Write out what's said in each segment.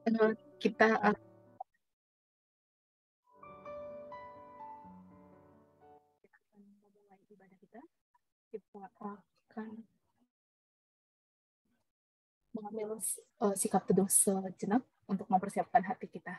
Kita akan memulai ibadah kita. Kita akan mengambil sikap teduh sejenak untuk mempersiapkan hati kita.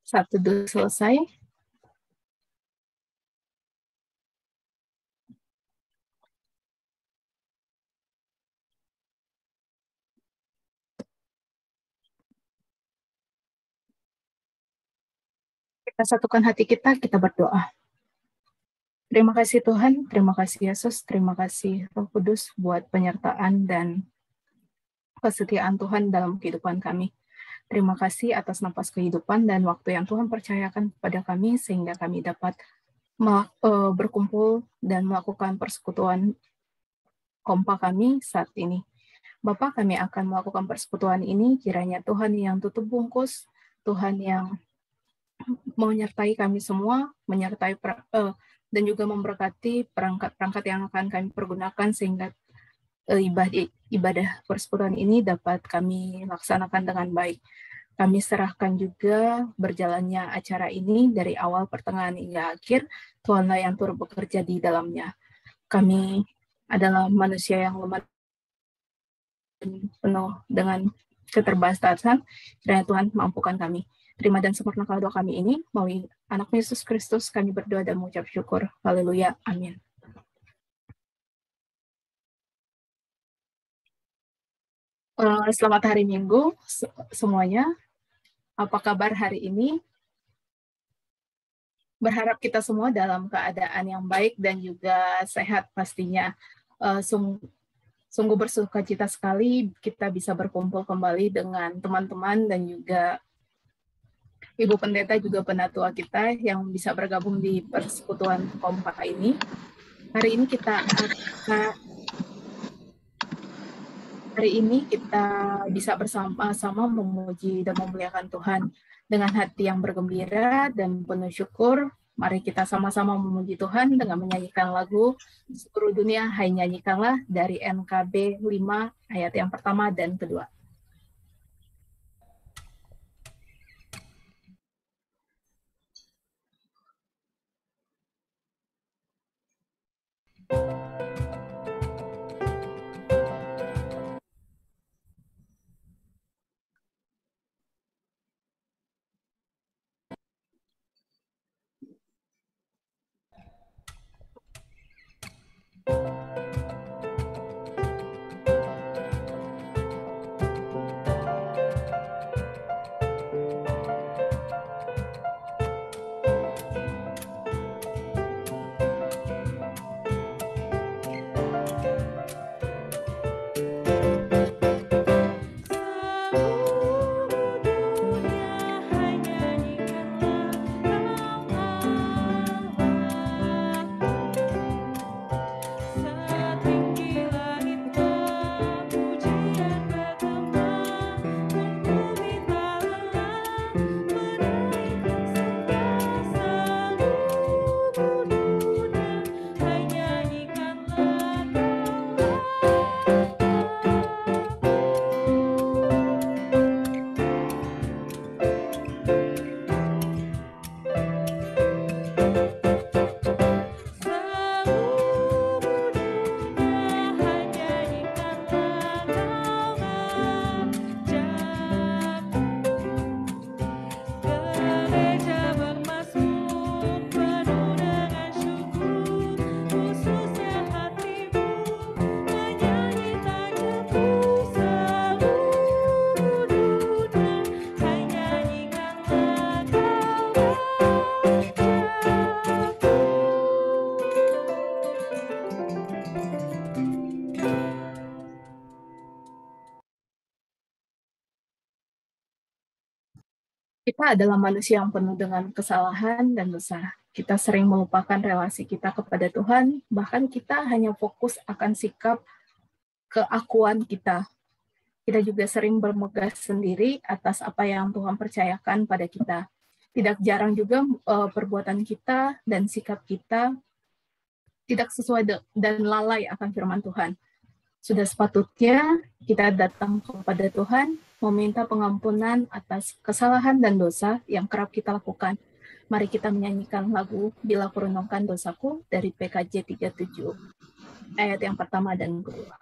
Saat teduh selesai, kita satukan hati kita, kita berdoa. Terima kasih Tuhan, terima kasih Yesus, terima kasih Roh Kudus buat penyertaan dan kesetiaan Tuhan dalam kehidupan kami. Terima kasih atas nafas kehidupan dan waktu yang Tuhan percayakan kepada kami sehingga kami dapat berkumpul dan melakukan persekutuan kompak kami saat ini. Bapak, kami akan melakukan persekutuan ini, kiranya Tuhan yang tutup bungkus, Tuhan yang menyertai kami semua, menyertai dan juga memberkati perangkat-perangkat yang akan kami pergunakan sehingga ibadah persekutuan ini dapat kami laksanakan dengan baik. Kami serahkan juga berjalannya acara ini dari awal, pertengahan, hingga akhir. Tuhanlah yang turut bekerja di dalamnya. Kami adalah manusia yang lemah penuh dengan keterbatasan, kiranya Tuhan mampukan kami. Terima dan sempurnakan doa kami ini, melalui anak Yesus Kristus kami berdoa dan mengucap syukur. Haleluya, amin. Selamat hari Minggu semuanya. Apa kabar hari ini? Berharap kita semua dalam keadaan yang baik dan juga sehat pastinya. Sungguh bersuka cita sekali kita bisa berkumpul kembali dengan teman-teman dan juga Ibu Pendeta juga penatua kita yang bisa bergabung di persekutuan kompak ini. Hari ini kita bisa bersama-sama memuji dan memuliakan Tuhan dengan hati yang bergembira dan penuh syukur. Mari kita sama-sama memuji Tuhan dengan menyanyikan lagu Seluruh Dunia Hai Nyanyikanlah dari NKB 5 ayat yang pertama dan kedua. Kita adalah manusia yang penuh dengan kesalahan dan dosa. Kita sering melupakan relasi kita kepada Tuhan, bahkan kita hanya fokus akan sikap keakuan kita. Kita juga sering bermegah sendiri atas apa yang Tuhan percayakan pada kita. Tidak jarang juga perbuatan kita dan sikap kita tidak sesuai dan lalai akan firman Tuhan. Sudah sepatutnya kita datang kepada Tuhan, meminta pengampunan atas kesalahan dan dosa yang kerap kita lakukan. Mari kita menyanyikan lagu Bila Kurunungkan Dosaku dari PKJ 37, ayat yang pertama dan kedua.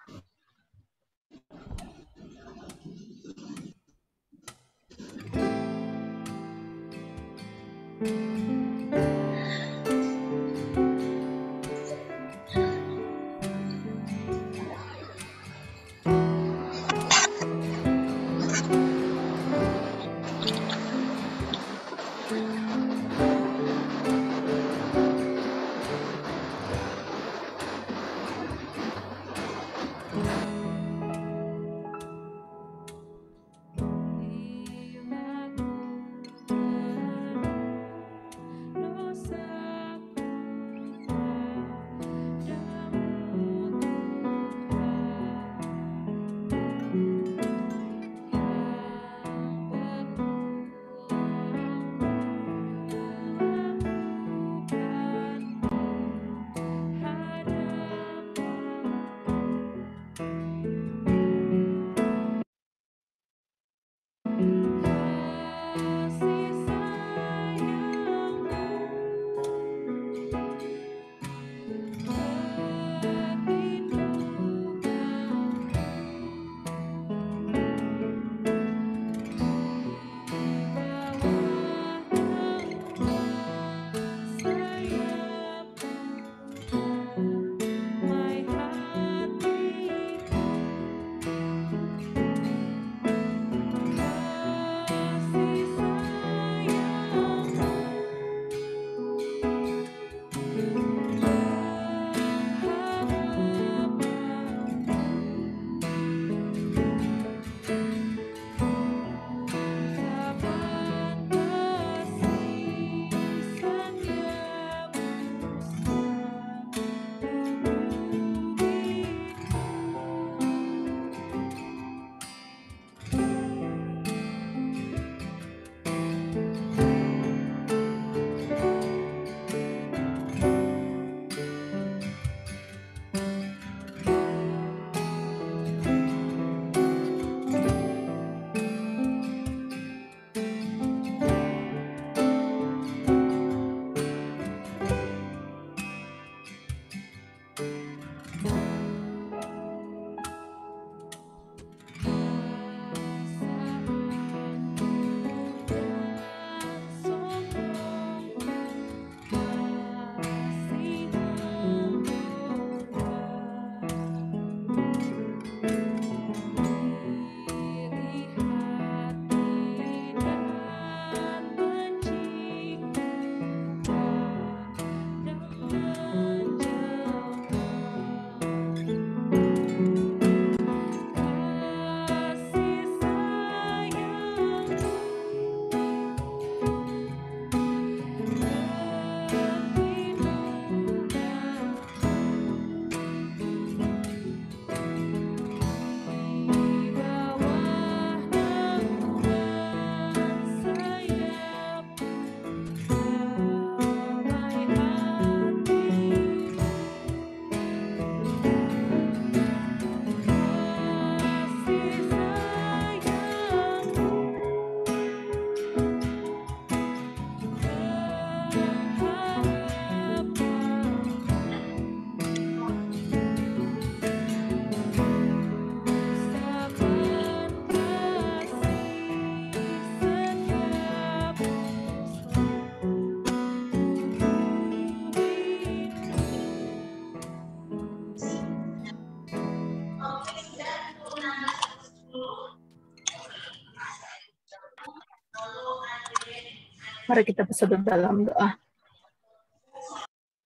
Mari kita bersatu dalam doa.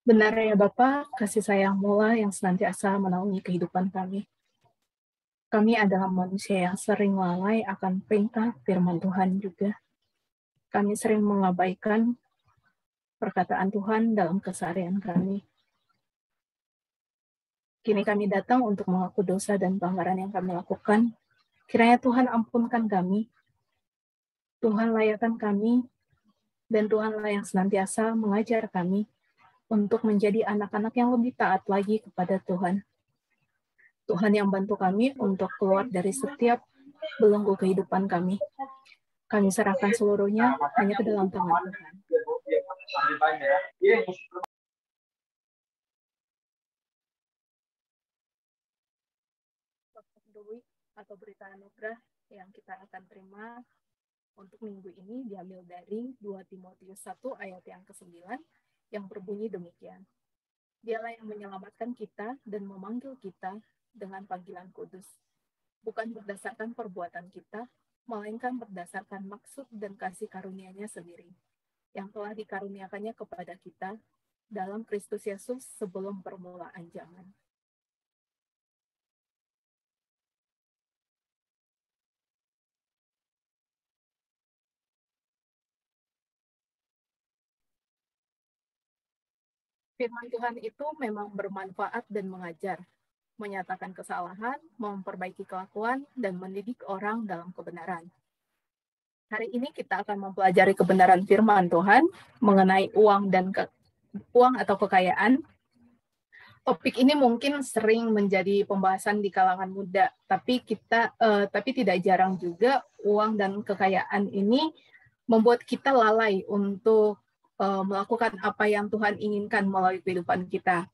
Benar ya Bapa, kasih sayang-Mu lah yang senantiasa menaungi kehidupan kami. Kami adalah manusia yang sering lalai akan perintah firman Tuhan juga. kami sering mengabaikan perkataan Tuhan dalam keseharian kami. Kini kami datang untuk mengaku dosa dan pelanggaran yang kami lakukan. Kiranya Tuhan ampunkan kami, Tuhan layakkan kami, dan Tuhanlah yang senantiasa mengajar kami untuk menjadi anak-anak yang lebih taat lagi kepada Tuhan. Tuhan yang bantu kami untuk keluar dari setiap belenggu kehidupan kami. Kami serahkan seluruhnya hanya ke dalam tangan Tuhan. Doi atau berita anugerah yang kita akan terima untuk minggu ini diambil dari 2 Timotius 1 ayat yang ke-9 yang berbunyi demikian. Dialah yang menyelamatkan kita dan memanggil kita dengan panggilan kudus, bukan berdasarkan perbuatan kita, melainkan berdasarkan maksud dan kasih karunia-Nya sendiri, yang telah dikaruniakannya kepada kita dalam Kristus Yesus sebelum permulaan zaman. Firman Tuhan itu memang bermanfaat dan mengajar, menyatakan kesalahan, memperbaiki kelakuan, dan mendidik orang dalam kebenaran. Hari ini kita akan mempelajari kebenaran firman Tuhan mengenai uang atau kekayaan. Topik ini mungkin sering menjadi pembahasan di kalangan muda, tapi tidak jarang juga uang dan kekayaan ini membuat kita lalai untuk melakukan apa yang Tuhan inginkan melalui kehidupan kita.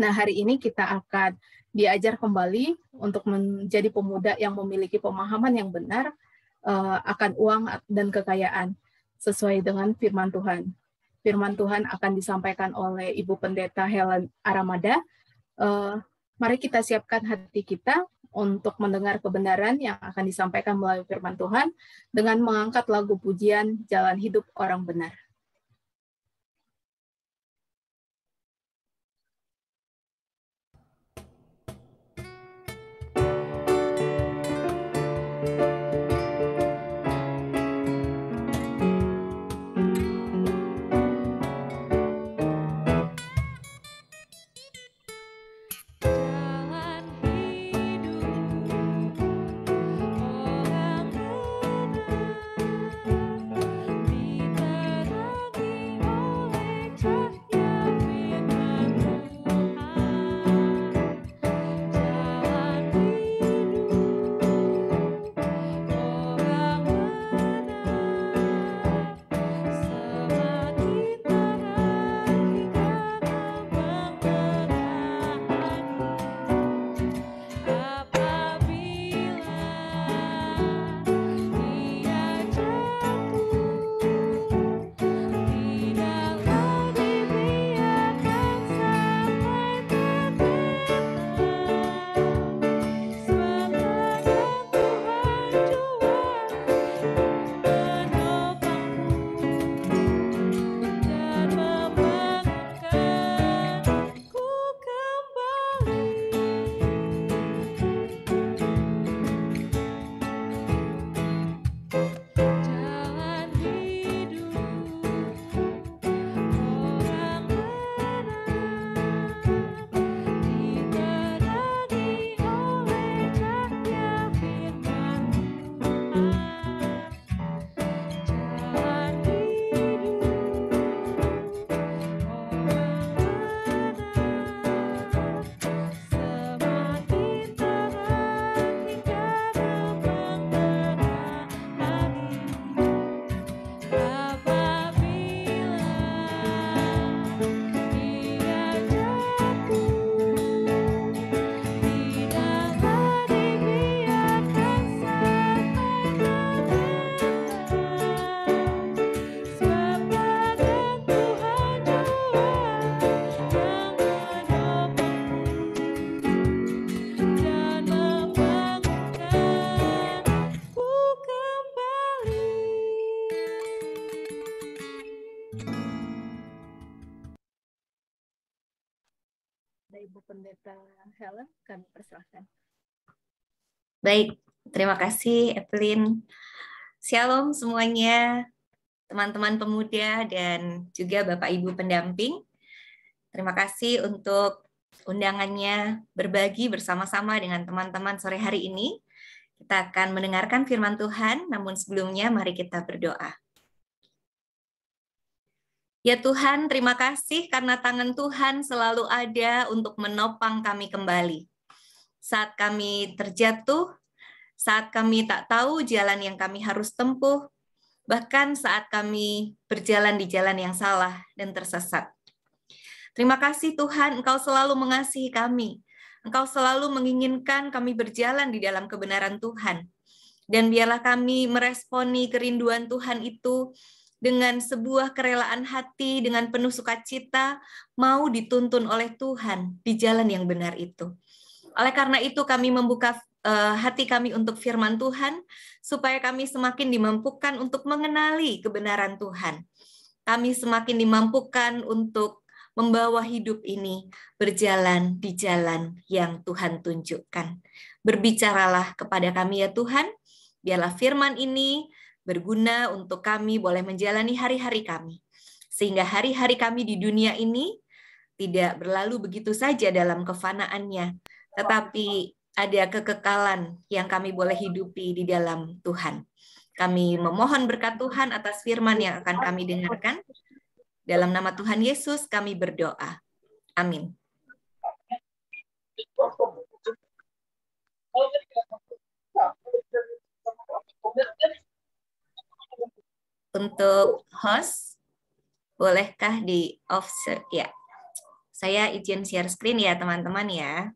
Nah, hari ini kita akan diajar kembali untuk menjadi pemuda yang memiliki pemahaman yang benar akan uang dan kekayaan sesuai dengan firman Tuhan. Firman Tuhan akan disampaikan oleh Ibu Pendeta Helen Aramada. Mari kita siapkan hati kita untuk mendengar kebenaran yang akan disampaikan melalui firman Tuhan dengan mengangkat lagu pujian Jalan Hidup Orang Benar. Ibu Pendeta Helen, kami persilahkan. Baik, terima kasih Evelyn. Shalom semuanya. teman-teman pemuda, dan juga Bapak Ibu pendamping. Terima kasih untuk undangannya berbagi bersama-sama dengan teman-teman sore hari ini. Kita akan mendengarkan firman Tuhan, namun sebelumnya mari kita berdoa. Ya Tuhan, terima kasih karena tangan Tuhan selalu ada untuk menopang kami kembali. Saat kami terjatuh, saat kami tak tahu jalan yang kami harus tempuh, bahkan saat kami berjalan di jalan yang salah dan tersesat. Terima kasih Tuhan, Engkau selalu mengasihi kami. Engkau selalu menginginkan kami berjalan di dalam kebenaran Tuhan. Dan biarlah kami meresponi kerinduan Tuhan itu dengan sebuah kerelaan hati, dengan penuh sukacita, mau dituntun oleh Tuhan di jalan yang benar itu. Oleh karena itu kami membuka hati kami untuk firman Tuhan, supaya kami semakin dimampukan untuk mengenali kebenaran Tuhan. Kami semakin dimampukan untuk membawa hidup ini berjalan di jalan yang Tuhan tunjukkan. Berbicaralah kepada kami ya Tuhan, biarlah firman ini berguna untuk kami boleh menjalani hari-hari kami. Sehingga hari-hari kami di dunia ini tidak berlalu begitu saja dalam kefanaannya, tetapi ada kekekalan yang kami boleh hidupi di dalam Tuhan. Kami memohon berkat Tuhan atas firman yang akan kami dengarkan. Dalam nama Tuhan Yesus kami berdoa. Amin. Untuk host, bolehkah di off? Ya, saya izin share screen ya teman-teman ya.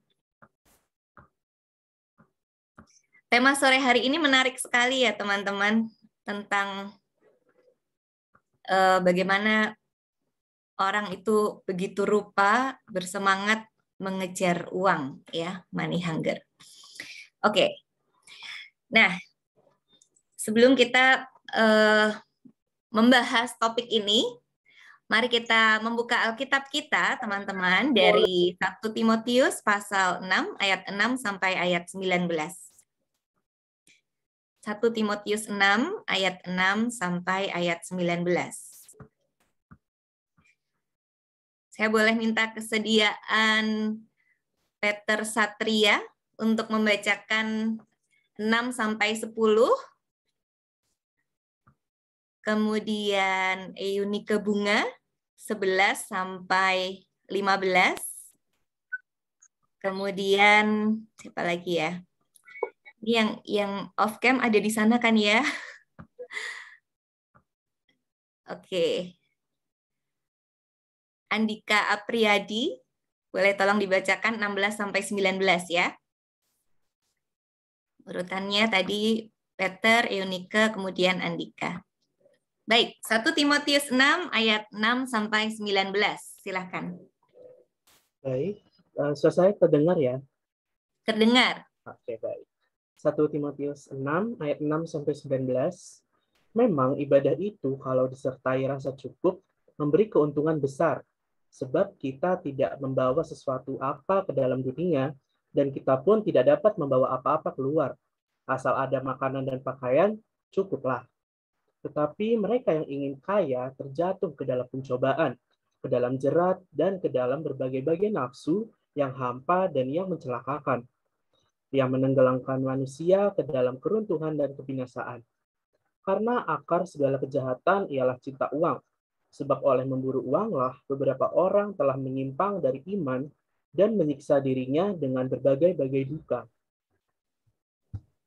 Tema sore hari ini menarik sekali ya teman-teman, tentang bagaimana orang itu begitu rupa bersemangat mengejar uang, ya, money hunger. Oke. Nah, sebelum kita membahas topik ini, mari kita membuka Alkitab kita, teman-teman, dari 1 Timotius pasal 6 ayat 6 sampai ayat 19. 1 Timotius 6 ayat 6 sampai ayat 19. Saya boleh minta kesediaan Peter Satria untuk membacakan 6 sampai 10. Kemudian Eunike Bunga 11 sampai 15. Kemudian siapa lagi ya? Ini yang off cam ada di sana kan ya? Oke. Andika Apriyadi, boleh tolong dibacakan 16 sampai 19 ya. Urutannya tadi Peter, Eunike, kemudian Andika. Baik, 1 Timotius 6 ayat 6 sampai 19. Silakan. Baik, suara saya terdengar ya? Terdengar. Oke, baik. 1 Timotius 6 ayat 6 sampai 19. Memang ibadah itu kalau disertai rasa cukup memberi keuntungan besar, sebab kita tidak membawa sesuatu apa ke dalam dunia, dan kita pun tidak dapat membawa apa-apa keluar. Asal ada makanan dan pakaian, cukuplah. Tetapi mereka yang ingin kaya terjatuh ke dalam pencobaan, ke dalam jerat, dan ke dalam berbagai-bagai nafsu yang hampa dan yang mencelakakan, yang menenggelamkan manusia ke dalam keruntuhan dan kebinasaan. Karena akar segala kejahatan ialah cinta uang, sebab oleh memburu uanglah beberapa orang telah menyimpang dari iman dan menyiksa dirinya dengan berbagai-bagai duka.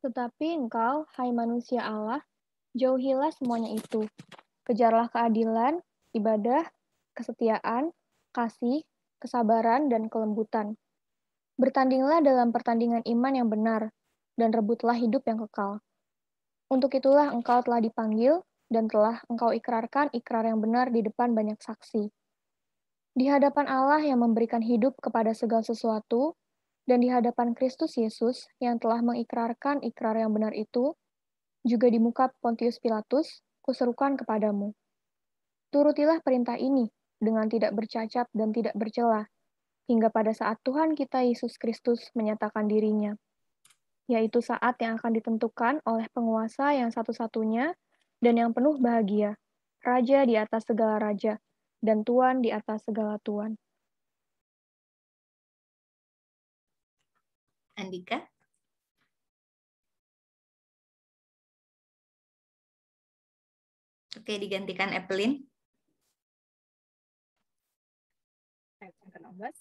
Tetapi engkau, hai manusia Allah, jauhilah semuanya itu. Kejarlah keadilan, ibadah, kesetiaan, kasih, kesabaran, dan kelembutan. Bertandinglah dalam pertandingan iman yang benar, dan rebutlah hidup yang kekal. Untuk itulah engkau telah dipanggil, dan telah engkau ikrarkan ikrar yang benar di depan banyak saksi. Di hadapan Allah yang memberikan hidup kepada segala sesuatu, dan di hadapan Kristus Yesus yang telah mengikrarkan ikrar yang benar itu, juga di muka Pontius Pilatus, kuserukan kepadamu. Turutilah perintah ini dengan tidak bercacat dan tidak bercela, hingga pada saat Tuhan kita Yesus Kristus menyatakan dirinya, yaitu saat yang akan ditentukan oleh penguasa yang satu-satunya dan yang penuh bahagia, Raja di atas segala raja, dan Tuan di atas segala tuan. Andika? Oke, digantikan Evelyn. Ayat yang ke-16.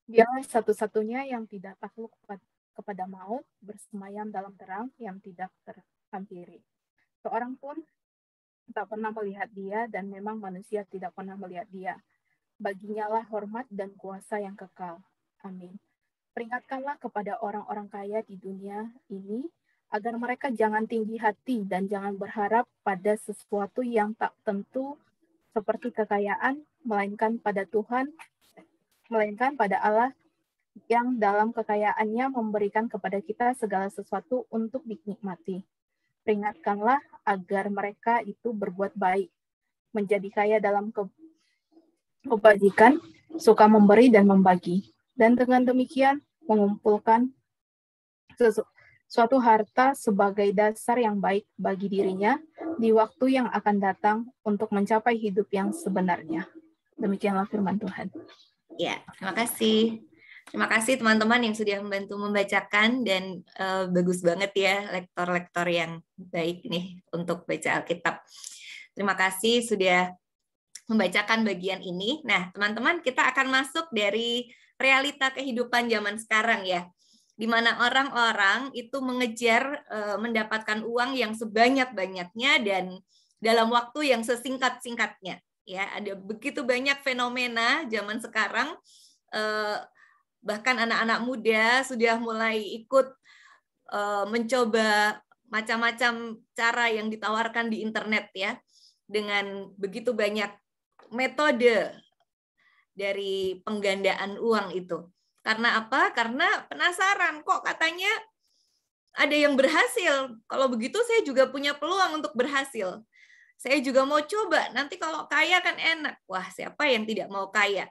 Dialah satu-satunya yang tidak takluk kepada maut, bersemayam dalam terang yang tidak terhampiri. Seorang pun tak pernah melihat dia, dan memang manusia tidak pernah melihat dia. Baginya lah hormat dan kuasa yang kekal. Amin. Peringatkanlah kepada orang-orang kaya di dunia ini, agar mereka jangan tinggi hati dan jangan berharap pada sesuatu yang tak tentu seperti kekayaan, melainkan pada Allah yang dalam kekayaannya memberikan kepada kita segala sesuatu untuk dinikmati. Peringatkanlah agar mereka itu berbuat baik, menjadi kaya dalam kebajikan, suka memberi dan membagi. Dan dengan demikian mengumpulkan suatu harta sebagai dasar yang baik bagi dirinya di waktu yang akan datang untuk mencapai hidup yang sebenarnya. Demikianlah firman Tuhan. Ya, terima kasih. Terima kasih teman-teman yang sudah membantu membacakan, dan bagus banget ya lektor-lektor yang baik nih untuk baca Alkitab. Terima kasih sudah membacakan bagian ini. Nah, teman-teman, kita akan masuk dari realita kehidupan zaman sekarang ya, di mana orang-orang itu mengejar mendapatkan uang yang sebanyak-banyaknya dan dalam waktu yang sesingkat-singkatnya. Ya, ada begitu banyak fenomena zaman sekarang, bahkan anak-anak muda sudah mulai ikut mencoba macam-macam cara yang ditawarkan di internet ya, dengan begitu banyak metode dari penggandaan uang itu. Karena apa? Karena penasaran, kok katanya ada yang berhasil. Kalau begitu saya juga punya peluang untuk berhasil. Saya juga mau coba, nanti kalau kaya kan enak. Wah, siapa yang tidak mau kaya?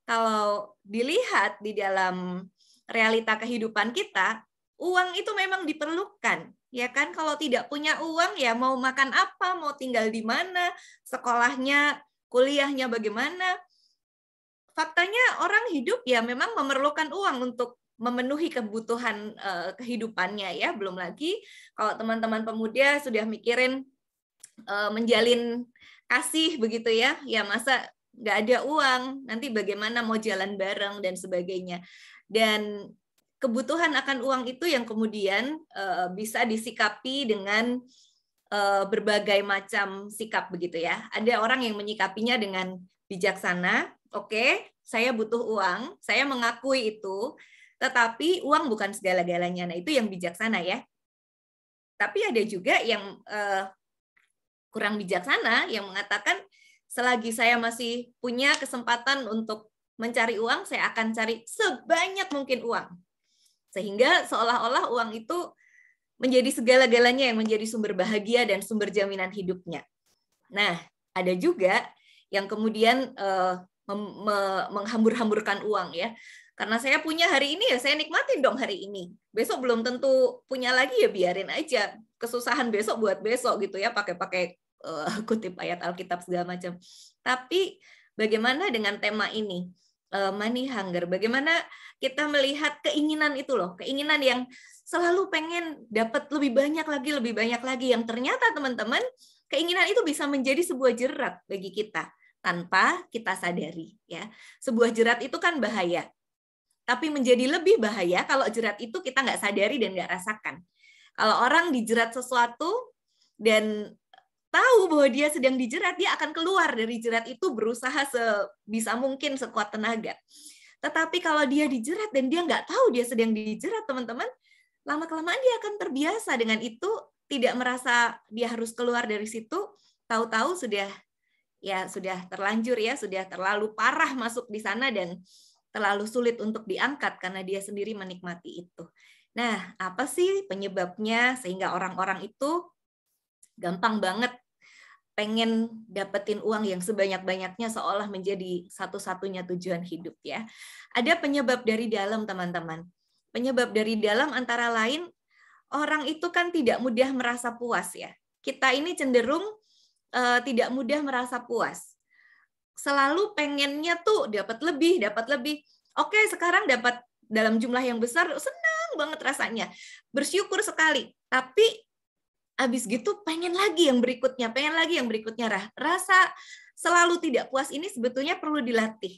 Kalau dilihat di dalam realita kehidupan kita, uang itu memang diperlukan. Ya kan, kalau tidak punya uang ya mau makan apa, mau tinggal di mana, sekolahnya, kuliahnya bagaimana. Faktanya orang hidup ya memang memerlukan uang untuk memenuhi kebutuhan kehidupannya ya. Belum lagi kalau teman-teman pemuda sudah mikirin menjalin kasih begitu ya, ya masa nggak ada uang, nanti bagaimana mau jalan bareng dan sebagainya. Dan kebutuhan akan uang itu yang kemudian bisa disikapi dengan berbagai macam sikap begitu ya. Ada orang yang menyikapinya dengan bijaksana, oke, saya butuh uang, saya mengakui itu, tetapi uang bukan segala-galanya. Nah, itu yang bijaksana ya. Tapi ada juga yang kurang bijaksana yang mengatakan selagi saya masih punya kesempatan untuk mencari uang, saya akan cari sebanyak mungkin uang. Sehingga seolah-olah uang itu menjadi segala-galanya yang menjadi sumber bahagia dan sumber jaminan hidupnya. Nah, ada juga yang kemudian menghambur-hamburkan uang ya. Karena saya punya hari ini ya saya nikmatin dong hari ini. Besok belum tentu punya lagi ya biarin aja. Kesusahan besok buat besok gitu ya, pakai kutip ayat Alkitab segala macam. Tapi bagaimana dengan tema ini? Money hunger. Bagaimana kita melihat keinginan itu loh, keinginan yang selalu pengen dapat lebih banyak lagi, yang ternyata teman-teman keinginan itu bisa menjadi sebuah jerat bagi kita tanpa kita sadari ya. Sebuah jerat itu kan bahaya. Tapi menjadi lebih bahaya kalau jerat itu kita nggak sadari dan nggak rasakan. Kalau orang dijerat sesuatu dan tahu bahwa dia sedang dijerat, dia akan keluar dari jerat itu berusaha sebisa mungkin sekuat tenaga. Tetapi kalau dia dijerat dan dia nggak tahu dia sedang dijerat, teman-teman, lama-kelamaan dia akan terbiasa dengan itu, tidak merasa dia harus keluar dari situ, tahu-tahu sudah terlanjur ya, sudah terlalu parah masuk di sana dan terlalu sulit untuk diangkat karena dia sendiri menikmati itu. Nah, apa sih penyebabnya sehingga orang-orang itu gampang banget pengen dapetin uang yang sebanyak-banyaknya seolah menjadi satu-satunya tujuan hidup ya. Ada penyebab dari dalam, teman-teman. Penyebab dari dalam antara lain, orang itu kan tidak mudah merasa puas ya. Kita ini cenderung tidak mudah merasa puas. Selalu pengennya tuh dapat lebih, dapat lebih. Oke, sekarang dapat dalam jumlah yang besar, senang banget rasanya. Bersyukur sekali. Tapi habis gitu pengen lagi yang berikutnya, pengen lagi yang berikutnya. Rasa selalu tidak puas ini sebetulnya perlu dilatih.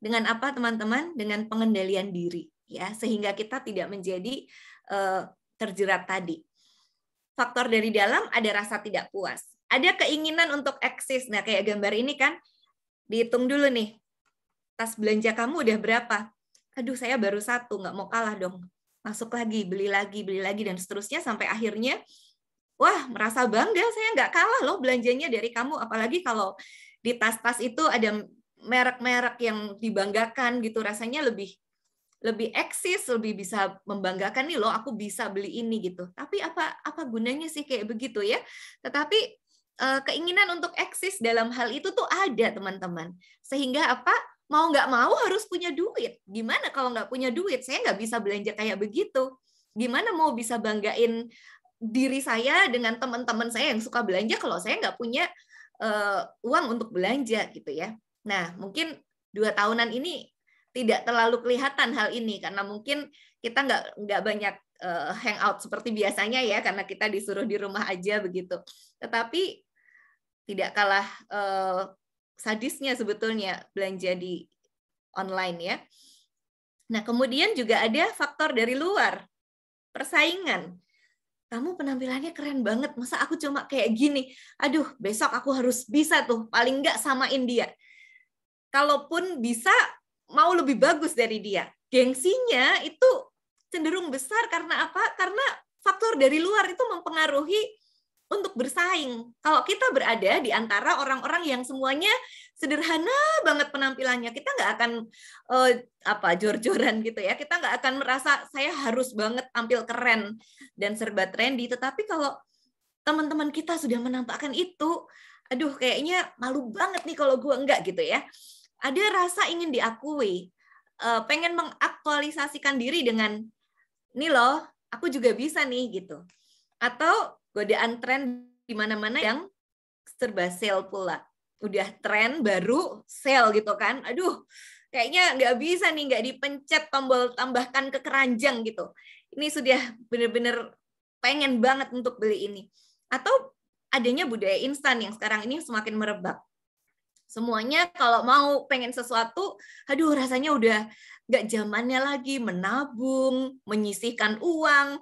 Dengan apa, teman-teman? Dengan pengendalian diri, ya, sehingga kita tidak menjadi terjerat tadi. Faktor dari dalam ada rasa tidak puas. Ada keinginan untuk eksis. Nah, kayak gambar ini kan, dihitung dulu nih. Tas belanja kamu udah berapa? Aduh, saya baru 1, nggak mau kalah dong. Masuk lagi, beli lagi, dan seterusnya sampai akhirnya, wah, merasa bangga, saya nggak kalah loh belanjanya dari kamu. Apalagi kalau di tas-tas itu ada merek-merek yang dibanggakan gitu, rasanya lebih eksis, lebih bisa membanggakan nih loh, aku bisa beli ini gitu. Tapi apa gunanya sih kayak begitu ya? Tetapi keinginan untuk eksis dalam hal itu tuh ada, teman-teman. Sehingga apa? Mau nggak mau harus punya duit. Gimana kalau nggak punya duit? Saya nggak bisa belanja kayak begitu. Gimana mau bisa banggain diri saya dengan teman-teman saya yang suka belanja kalau saya nggak punya uang untuk belanja gitu ya. Nah, mungkin 2 tahunan ini tidak terlalu kelihatan hal ini karena mungkin kita nggak banyak hangout seperti biasanya ya, karena kita disuruh di rumah aja begitu. Tetapi tidak kalah sadisnya sebetulnya belanja di online ya. Nah, kemudian juga ada faktor dari luar, persaingan. Kamu penampilannya keren banget, masa aku cuma kayak gini? Aduh, besok aku harus bisa tuh, paling nggak samain dia. Kalaupun bisa, mau lebih bagus dari dia. Gengsinya itu cenderung besar karena apa? Karena faktor dari luar itu mempengaruhi untuk bersaing. Kalau kita berada di antara orang-orang yang semuanya sederhana banget penampilannya, kita nggak akan jor-joran gitu ya. Kita nggak akan merasa saya harus banget tampil keren dan serba trendy. Tetapi kalau teman-teman kita sudah menampakkan itu, aduh kayaknya malu banget nih kalau gue enggak gitu ya. Ada rasa ingin diakui, pengen mengaktualisasikan diri dengan, nih loh, aku juga bisa nih gitu. Atau godaan tren di mana-mana yang serba sale pula. Udah tren baru sale gitu kan. Aduh, kayaknya nggak bisa nih, nggak dipencet tombol tambahkan ke keranjang gitu. Ini sudah benar-benar pengen banget untuk beli ini. Atau adanya budaya instan yang sekarang ini semakin merebak. Semuanya kalau mau pengen sesuatu, aduh rasanya udah nggak zamannya lagi menabung, menyisihkan uang.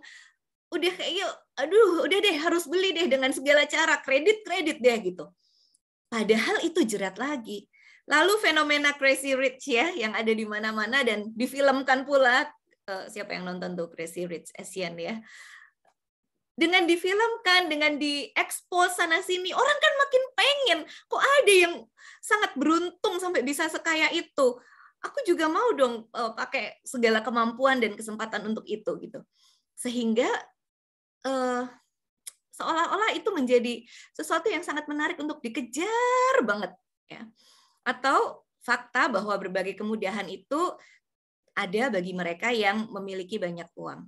Udah kayak, aduh udah deh harus beli deh dengan segala cara, kredit deh gitu. Padahal itu jerat lagi. Lalu fenomena Crazy Rich ya, yang ada di mana-mana dan difilmkan pula. Siapa yang nonton tuh Crazy Rich Asian ya? Dengan difilmkan, dengan diekspos sana-sini, orang kan makin pengen. Kok ada yang sangat beruntung sampai bisa sekaya itu? Aku juga mau dong pakai segala kemampuan dan kesempatan untuk itu gitu. Sehingga seolah-olah itu menjadi sesuatu yang sangat menarik untuk dikejar banget ya. Atau fakta bahwa berbagai kemudahan itu ada bagi mereka yang memiliki banyak uang.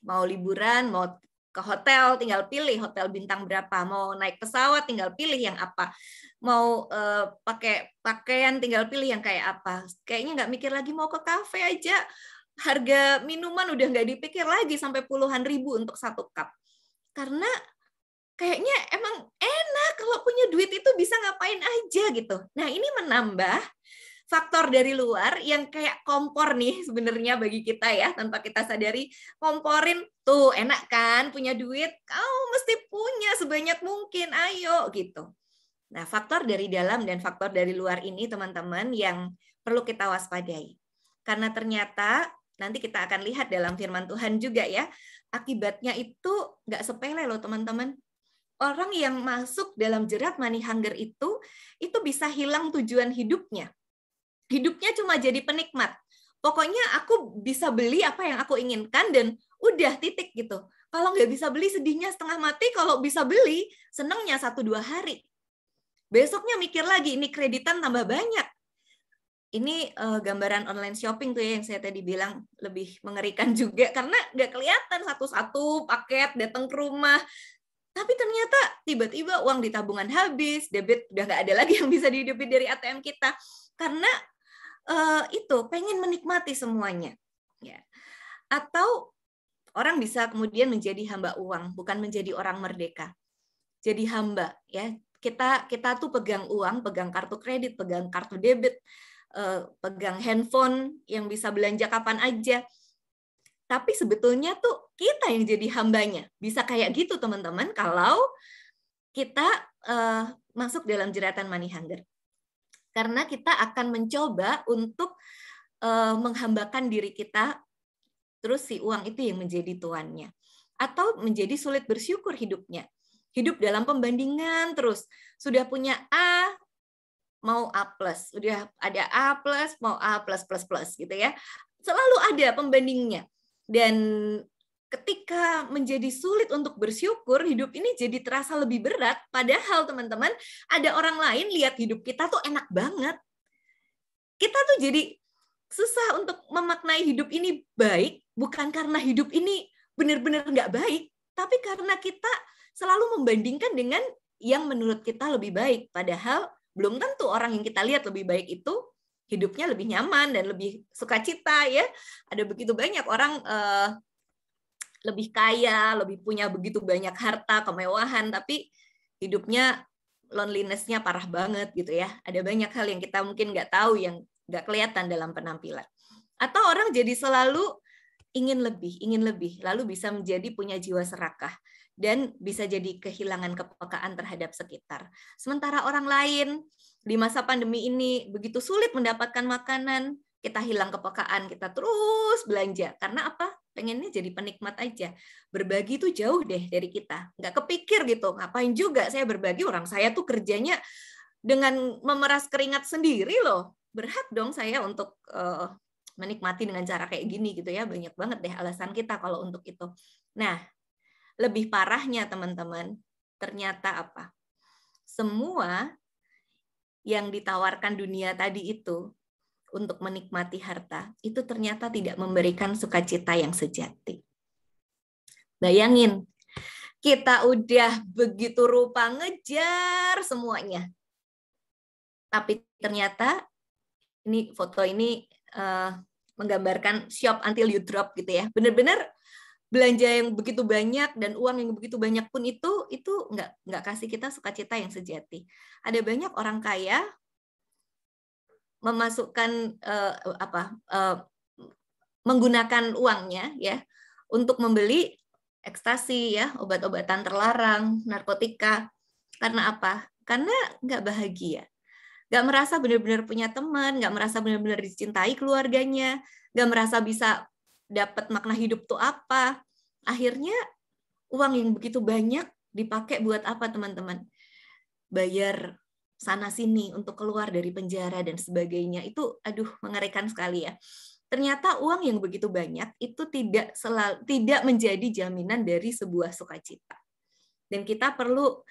Mau liburan, mau ke hotel, tinggal pilih hotel bintang berapa. Mau naik pesawat, tinggal pilih yang apa. Mau pakai pakaian, tinggal pilih yang kayak apa. Kayaknya nggak mikir lagi, mau ke kafe aja. Harga minuman udah nggak dipikir lagi sampai puluhan ribu untuk 1 cup. Karena kayaknya emang enak kalau punya duit itu bisa ngapain aja gitu. Nah ini menambah faktor dari luar yang kayak kompor nih sebenarnya bagi kita ya, tanpa kita sadari, komporin tuh enak kan punya duit, kau mesti punya sebanyak mungkin, ayo gitu. Nah faktor dari dalam dan faktor dari luar ini teman-teman yang perlu kita waspadai. Karena ternyata nanti kita akan lihat dalam firman Tuhan juga ya, akibatnya itu nggak sepele loh teman-teman. Orang yang masuk dalam jerat money hunger itu bisa hilang tujuan hidupnya. Hidupnya cuma jadi penikmat. Pokoknya aku bisa beli apa yang aku inginkan dan udah titik gitu. Kalau nggak bisa beli sedihnya setengah mati, kalau bisa beli senengnya 1-2 hari. Besoknya mikir lagi, ini kreditan tambah banyak. Ini gambaran online shopping tuh ya yang saya tadi bilang lebih mengerikan juga karena nggak kelihatan satu-satu paket datang ke rumah. Tapi ternyata tiba-tiba uang di tabungan habis, debit udah nggak ada lagi yang bisa didebit dari ATM kita. Karena itu pengen menikmati semuanya. Ya. Atau orang bisa kemudian menjadi hamba uang, bukan menjadi orang merdeka. Jadi hamba, ya. Kita tuh pegang uang, pegang kartu kredit, pegang kartu debit, pegang handphone yang bisa belanja kapan aja. Tapi sebetulnya tuh kita yang jadi hambanya. Bisa kayak gitu teman-teman kalau kita masuk dalam jeratan money hunger. Karena kita akan mencoba untuk menghambakan diri kita, terus si uang itu yang menjadi tuannya. Atau menjadi sulit bersyukur hidupnya. Hidup dalam pembandingan terus. Sudah punya A, mau A+. Udah ada A+, mau A+++ gitu ya. Selalu ada pembandingnya. Dan ketika menjadi sulit untuk bersyukur, hidup ini jadi terasa lebih berat. Padahal teman-teman, ada orang lain lihat hidup kita tuh enak banget. Kita tuh jadi susah untuk memaknai hidup ini baik, bukan karena hidup ini benar-benar nggak baik, tapi karena kita selalu membandingkan dengan yang menurut kita lebih baik. Padahal belum tentu orang yang kita lihat lebih baik itu hidupnya lebih nyaman dan lebih sukacita ya. Ada begitu banyak orang lebih kaya, lebih punya begitu banyak harta, kemewahan, tapi hidupnya loneliness-nya parah banget gitu ya. Ada banyak hal yang kita mungkin nggak tahu, yang nggak kelihatan dalam penampilan. Atau orang jadi selalu ingin lebih, lalu bisa menjadi punya jiwa serakah dan bisa jadi kehilangan kepekaan terhadap sekitar. Sementara orang lain di masa pandemi ini begitu sulit mendapatkan makanan, kita hilang kepekaan, kita terus belanja. Karena apa? Pengennya jadi penikmat aja. Berbagi itu jauh deh dari kita. Nggak kepikir gitu, ngapain juga saya berbagi, orang saya tuh kerjanya dengan memeras keringat sendiri loh. Berhak dong saya untuk menikmati dengan cara kayak gini gitu ya. Banyak banget deh alasan kita kalau untuk itu. Nah, lebih parahnya teman-teman, ternyata apa? Semua yang ditawarkan dunia tadi itu untuk menikmati harta, itu ternyata tidak memberikan sukacita yang sejati. Bayangin, kita udah begitu rupa ngejar semuanya. Tapi ternyata, ini foto ini menggambarkan shop until you drop gitu ya. Benar-benar belanja yang begitu banyak dan uang yang begitu banyak pun itu nggak kasih kita sukacita yang sejati. Ada banyak orang kaya memasukkan menggunakan uangnya ya untuk membeli ekstasi ya, obat-obatan terlarang, narkotika. Karena apa? Karena nggak bahagia, nggak merasa benar-benar punya teman, nggak merasa benar-benar dicintai keluarganya, nggak merasa bisa dapat makna hidup tuh apa. Akhirnya uang yang begitu banyak dipakai buat apa teman-teman? Bayar sana-sini untuk keluar dari penjara dan sebagainya. Itu mengerikan sekali ya. Ternyata uang yang begitu banyak itu tidak menjadi jaminan dari sebuah sukacita. Dan kita perlu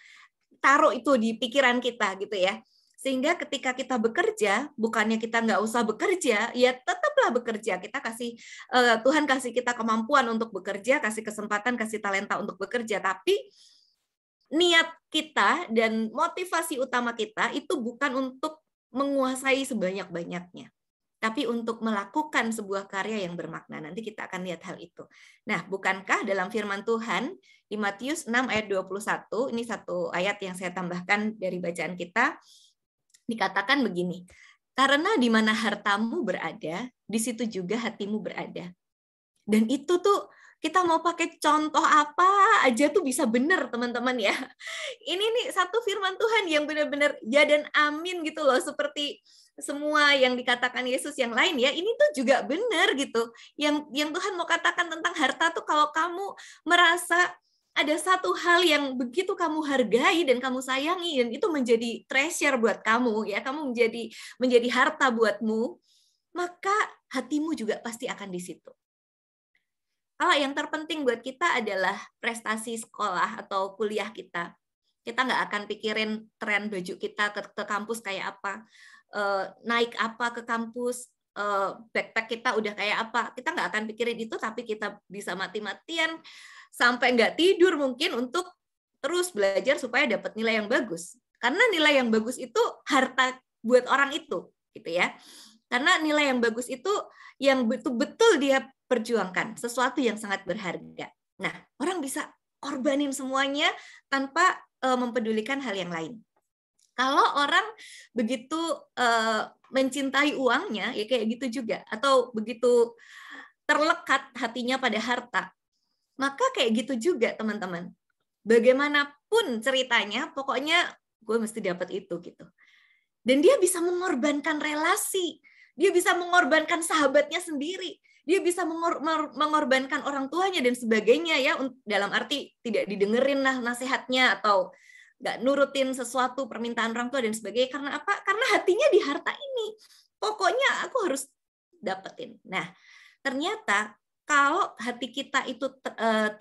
taruh itu di pikiran kita gitu ya. Sehingga ketika kita bekerja, bukannya kita nggak usah bekerja, ya tetaplah bekerja. Tuhan kasih kita kemampuan untuk bekerja, kasih kesempatan, kasih talenta untuk bekerja. Tapi niat kita dan motivasi utama kita itu bukan untuk menguasai sebanyak-banyaknya, tapi untuk melakukan sebuah karya yang bermakna. Nanti kita akan lihat hal itu. Nah, bukankah dalam firman Tuhan di Matius 6 ayat 21, ini satu ayat yang saya tambahkan dari bacaan kita, dikatakan begini, karena di mana hartamu berada, di situ juga hatimu berada. Dan itu tuh kita mau pakai contoh apa aja tuh bisa benar teman-teman ya. Ini nih satu firman Tuhan yang benar-benar ya dan amin gitu loh, seperti semua yang dikatakan Yesus yang lain ya, ini tuh juga benar gitu. Yang Tuhan mau katakan tentang harta tuh, kalau kamu merasa ada satu hal yang begitu kamu hargai dan kamu sayangi dan itu menjadi treasure buat kamu ya, kamu menjadi harta buatmu, maka hatimu juga pasti akan di situ. Kalau yang terpenting buat kita adalah prestasi sekolah atau kuliah kita. Kita nggak akan pikirin tren baju kita ke kampus kayak apa, naik apa ke kampus, backpack kita udah kayak apa. Kita nggak akan pikirin itu, tapi kita bisa mati-matian sampai nggak tidur mungkin untuk terus belajar supaya dapat nilai yang bagus. Karena nilai yang bagus itu harta buat orang itu, gitu ya. Karena nilai yang bagus itu yang betul-betul dia perjuangkan, sesuatu yang sangat berharga. Nah, orang bisa korbanin semuanya tanpa mempedulikan hal yang lain. Kalau orang begitu mencintai uangnya, ya kayak gitu juga. Atau begitu terlekat hatinya pada harta, maka kayak gitu juga teman-teman. Bagaimanapun ceritanya, pokoknya gue mesti dapat itu gitu. Dan dia bisa mengorbankan relasi, dia bisa mengorbankan sahabatnya sendiri, dia bisa mengorbankan orang tuanya dan sebagainya ya, dalam arti tidak didengerin lah nasihatnya atau nggak nurutin sesuatu permintaan orang tua dan sebagainya. Karena apa? Karena hatinya di harta ini. Pokoknya aku harus dapetin. Nah, ternyata kalau hati kita itu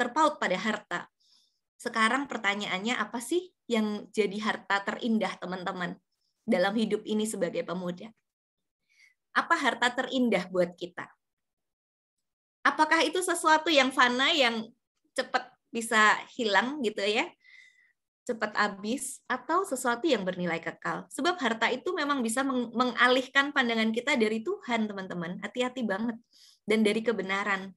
terpaut pada harta, sekarang pertanyaannya apa sih yang jadi harta terindah teman-teman dalam hidup ini sebagai pemuda? Apa harta terindah buat kita? Apakah itu sesuatu yang fana, yang cepat bisa hilang gitu ya? Cepat habis, atau sesuatu yang bernilai kekal. Sebab harta itu memang bisa mengalihkan pandangan kita dari Tuhan, teman-teman. Hati-hati banget. Dan dari kebenaran.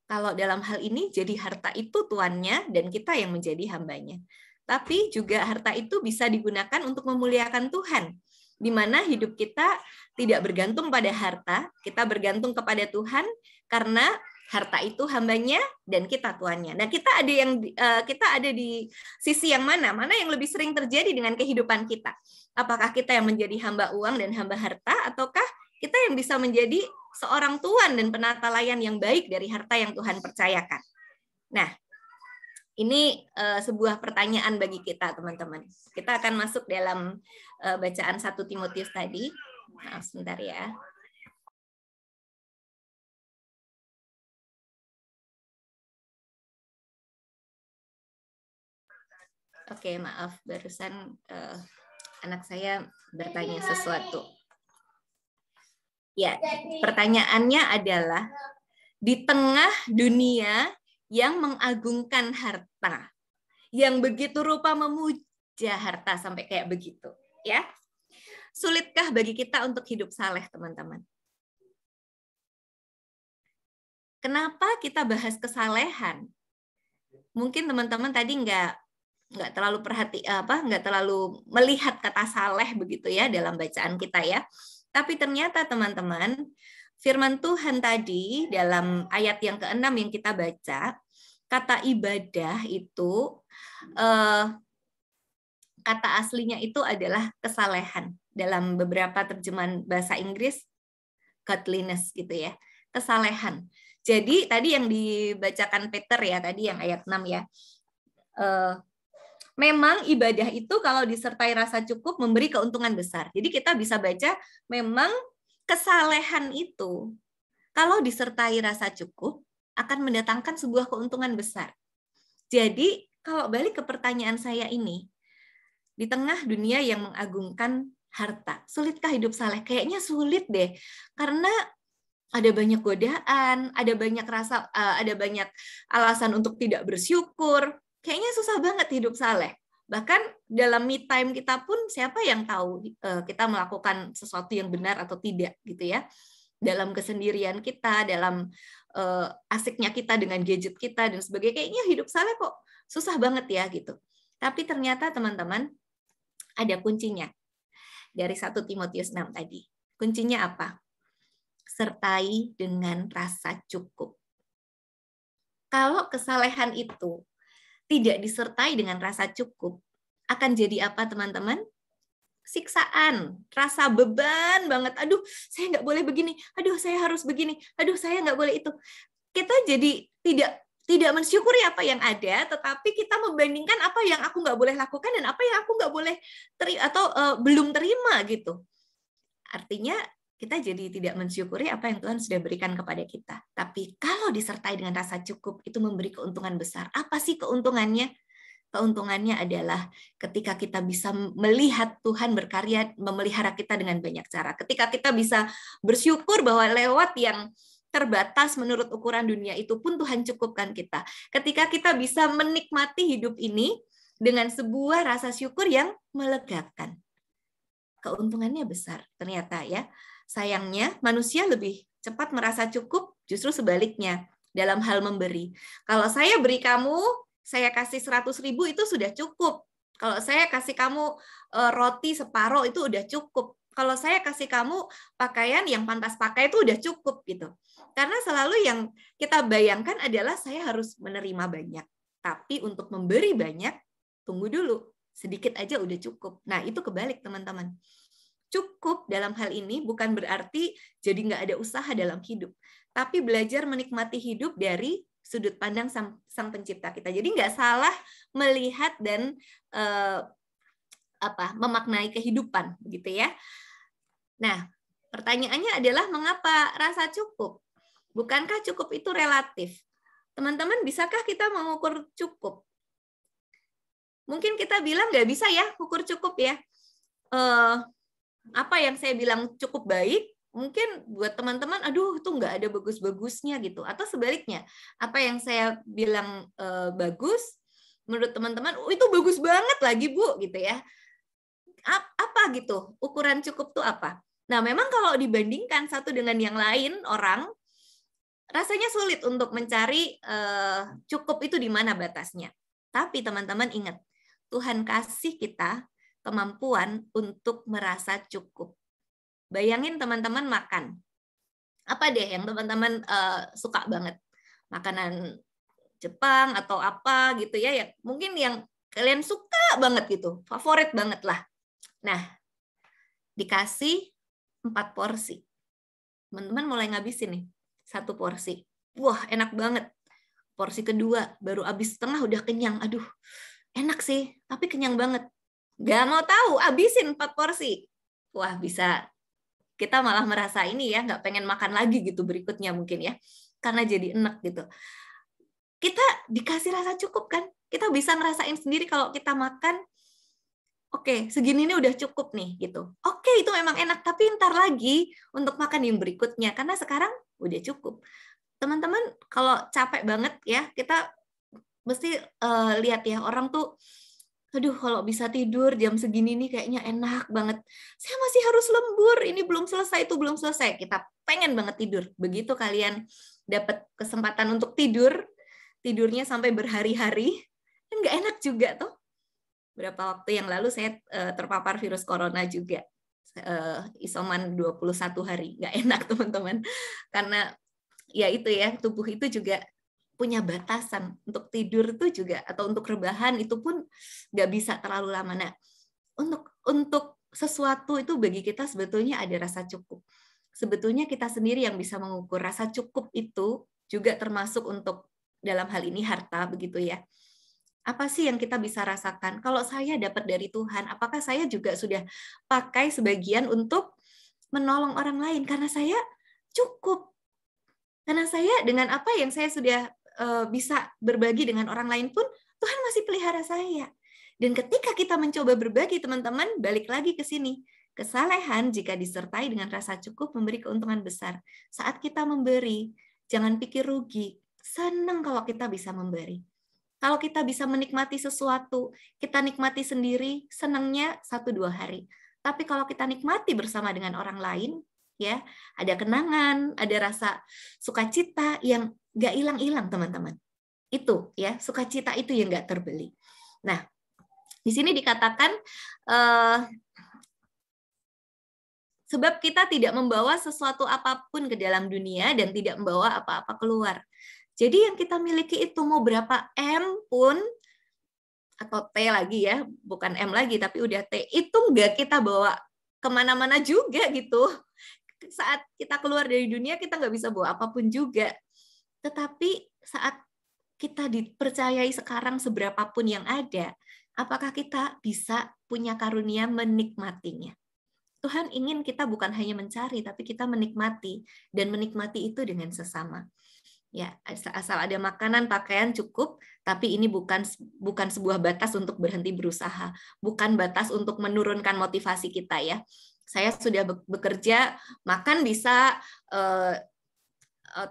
Kalau dalam hal ini, jadi harta itu tuannya dan kita yang menjadi hambanya. Tapi juga harta itu bisa digunakan untuk memuliakan Tuhan. Di mana hidup kita tidak bergantung pada harta, kita bergantung kepada Tuhan, karena harta itu hambanya dan kita tuannya. Nah, kita ada di sisi yang mana? Mana yang lebih sering terjadi dengan kehidupan kita? Apakah kita yang menjadi hamba uang dan hamba harta, ataukah kita yang bisa menjadi seorang tuan dan penata layan yang baik dari harta yang Tuhan percayakan? Nah, ini sebuah pertanyaan bagi kita, teman-teman. Kita akan masuk dalam bacaan 1 Timotius tadi. Maaf, sebentar ya. Oke, maaf, barusan anak saya bertanya sesuatu. Ya, pertanyaannya adalah, di tengah dunia yang mengagungkan harta, yang begitu rupa memuja harta sampai kayak begitu, ya, sulitkah bagi kita untuk hidup saleh, teman-teman? Kenapa kita bahas kesalehan? Mungkin teman-teman tadi nggak terlalu nggak terlalu melihat kata saleh begitu ya dalam bacaan kita ya. Tapi ternyata teman-teman, firman Tuhan tadi dalam ayat yang ke-6 yang kita baca, kata ibadah itu kata aslinya itu adalah kesalehan. Dalam beberapa terjemahan bahasa Inggris, godliness gitu ya, kesalehan. Jadi tadi yang dibacakan Peter ya, tadi yang ayat 6 ya. Memang ibadah itu kalau disertai rasa cukup memberi keuntungan besar. Jadi kita bisa baca memang kesalehan itu kalau disertai rasa cukup akan mendatangkan sebuah keuntungan besar. Jadi kalau balik ke pertanyaan saya ini, di tengah dunia yang mengagungkan harta, sulitkah hidup saleh? Kayaknya sulit deh, karena ada banyak godaan, ada banyak alasan untuk tidak bersyukur. Kayaknya susah banget hidup saleh. Bahkan dalam me time kita pun siapa yang tahu kita melakukan sesuatu yang benar atau tidak gitu ya. Dalam kesendirian kita, dalam asiknya kita dengan gadget kita dan sebagainya, kayaknya hidup saleh kok susah banget ya gitu. Tapi ternyata teman-teman ada kuncinya. Dari 1 Timotius 6 tadi. Kuncinya apa? Sertai dengan rasa cukup. Kalau kesalehan itu tidak disertai dengan rasa cukup, akan jadi apa teman-teman? Siksaan, rasa beban banget. Aduh, saya nggak boleh begini. Aduh, saya harus begini. Aduh, saya nggak boleh itu. Kita jadi tidak mensyukuri apa yang ada, tetapi kita membandingkan apa yang aku nggak boleh lakukan dan apa yang aku nggak boleh belum terima gitu. Artinya kita jadi tidak mensyukuri apa yang Tuhan sudah berikan kepada kita. Tapi kalau disertai dengan rasa cukup, itu memberi keuntungan besar. Apa sih keuntungannya? Keuntungannya adalah ketika kita bisa melihat Tuhan berkarya, memelihara kita dengan banyak cara. Ketika kita bisa bersyukur bahwa lewat yang terbatas menurut ukuran dunia itu pun Tuhan cukupkan kita. Ketika kita bisa menikmati hidup ini dengan sebuah rasa syukur yang melegakan. Keuntungannya besar ternyata ya. Sayangnya manusia lebih cepat merasa cukup, justru sebaliknya dalam hal memberi. Kalau saya beri kamu, saya kasih 100.000 itu sudah cukup. Kalau saya kasih kamu roti separuh itu udah cukup. Kalau saya kasih kamu pakaian yang pantas pakai itu udah cukup gitu. Karena selalu yang kita bayangkan adalah saya harus menerima banyak. Tapi untuk memberi banyak, tunggu dulu. Sedikit aja udah cukup. Nah, itu kebalik, teman-teman. Cukup dalam hal ini bukan berarti jadi nggak ada usaha dalam hidup. Tapi belajar menikmati hidup dari sudut pandang sang pencipta kita. Jadi nggak salah melihat dan memaknai kehidupan, gitu ya. Nah, pertanyaannya adalah mengapa rasa cukup? Bukankah cukup itu relatif? Teman-teman, bisakah kita mengukur cukup? Mungkin kita bilang nggak bisa ya ukur cukup ya. Apa yang saya bilang cukup baik, mungkin buat teman-teman, aduh itu nggak ada bagus-bagusnya gitu. Atau sebaliknya, apa yang saya bilang bagus, menurut teman-teman, oh, itu bagus banget lagi Bu, gitu ya. Apa gitu? Ukuran cukup tuh apa? Nah, memang kalau dibandingkan satu dengan yang lain, orang rasanya sulit untuk mencari cukup itu di mana batasnya. Tapi teman-teman ingat, Tuhan kasih kita kemampuan untuk merasa cukup. Bayangin teman-teman makan. Apa deh yang teman-teman suka banget? Makanan Jepang atau apa gitu ya, yang mungkin yang kalian suka banget gitu, favorit banget lah. Nah, dikasih 4 porsi. Teman-teman mulai ngabisin nih, 1 porsi. Wah, enak banget. Porsi kedua, baru habis setengah udah kenyang. Aduh, enak sih, tapi kenyang banget. Gak mau tahu, habisin 4 porsi. Wah, bisa kita malah merasa ini ya, nggak pengen makan lagi gitu berikutnya mungkin ya. Karena jadi enak gitu. Kita dikasih rasa cukup kan? Kita bisa ngerasain sendiri kalau kita makan, oke, segini ini udah cukup nih gitu. Oke, itu memang enak, tapi ntar lagi untuk makan yang berikutnya. Karena sekarang udah cukup. Teman-teman, kalau capek banget ya, kita mesti lihat ya, orang tuh, aduh kalau bisa tidur jam segini nih kayaknya enak banget. Saya masih harus lembur, ini belum selesai, itu belum selesai. Kita pengen banget tidur. Begitu kalian dapat kesempatan untuk tidur, tidurnya sampai berhari-hari, kan nggak enak juga tuh. Berapa waktu yang lalu saya terpapar virus corona juga. Isoman 21 hari. Nggak enak teman-teman. Karena ya itu ya, tubuh itu juga punya batasan untuk tidur itu juga, atau untuk rebahan itu pun nggak bisa terlalu lama. Nah, untuk sesuatu itu bagi kita sebetulnya ada rasa cukup. Sebetulnya kita sendiri yang bisa mengukur rasa cukup itu, juga termasuk untuk dalam hal ini harta, begitu ya. Apa sih yang kita bisa rasakan? Kalau saya dapat dari Tuhan, apakah saya juga sudah pakai sebagian untuk menolong orang lain? Karena saya cukup. Karena saya dengan apa yang saya sudah bisa berbagi dengan orang lain pun, Tuhan masih pelihara saya. Dan ketika kita mencoba berbagi, teman-teman, balik lagi ke sini. Kesalehan jika disertai dengan rasa cukup memberi keuntungan besar. Saat kita memberi, jangan pikir rugi. Senang kalau kita bisa memberi. Kalau kita bisa menikmati sesuatu, kita nikmati sendiri, senangnya 1-2 hari. Tapi kalau kita nikmati bersama dengan orang lain, ya, ada kenangan, ada rasa sukacita yang nggak hilang-hilang, teman-teman. Itu ya, sukacita itu yang nggak terbeli. Nah, di sini dikatakan sebab kita tidak membawa sesuatu apapun ke dalam dunia dan tidak membawa apa-apa keluar. Jadi yang kita miliki itu mau berapa M pun, atau T lagi ya, bukan M lagi, tapi udah T, itu nggak kita bawa kemana-mana juga gitu. Saat kita keluar dari dunia, kita nggak bisa bawa apapun juga. Tetapi saat kita dipercayai sekarang seberapapun yang ada, apakah kita bisa punya karunia menikmatinya? Tuhan ingin kita bukan hanya mencari, tapi kita menikmati, dan menikmati itu dengan sesama. Ya, asal ada makanan, pakaian cukup, tapi ini bukan sebuah batas untuk berhenti berusaha, bukan batas untuk menurunkan motivasi kita ya. Saya sudah bekerja, makan bisa,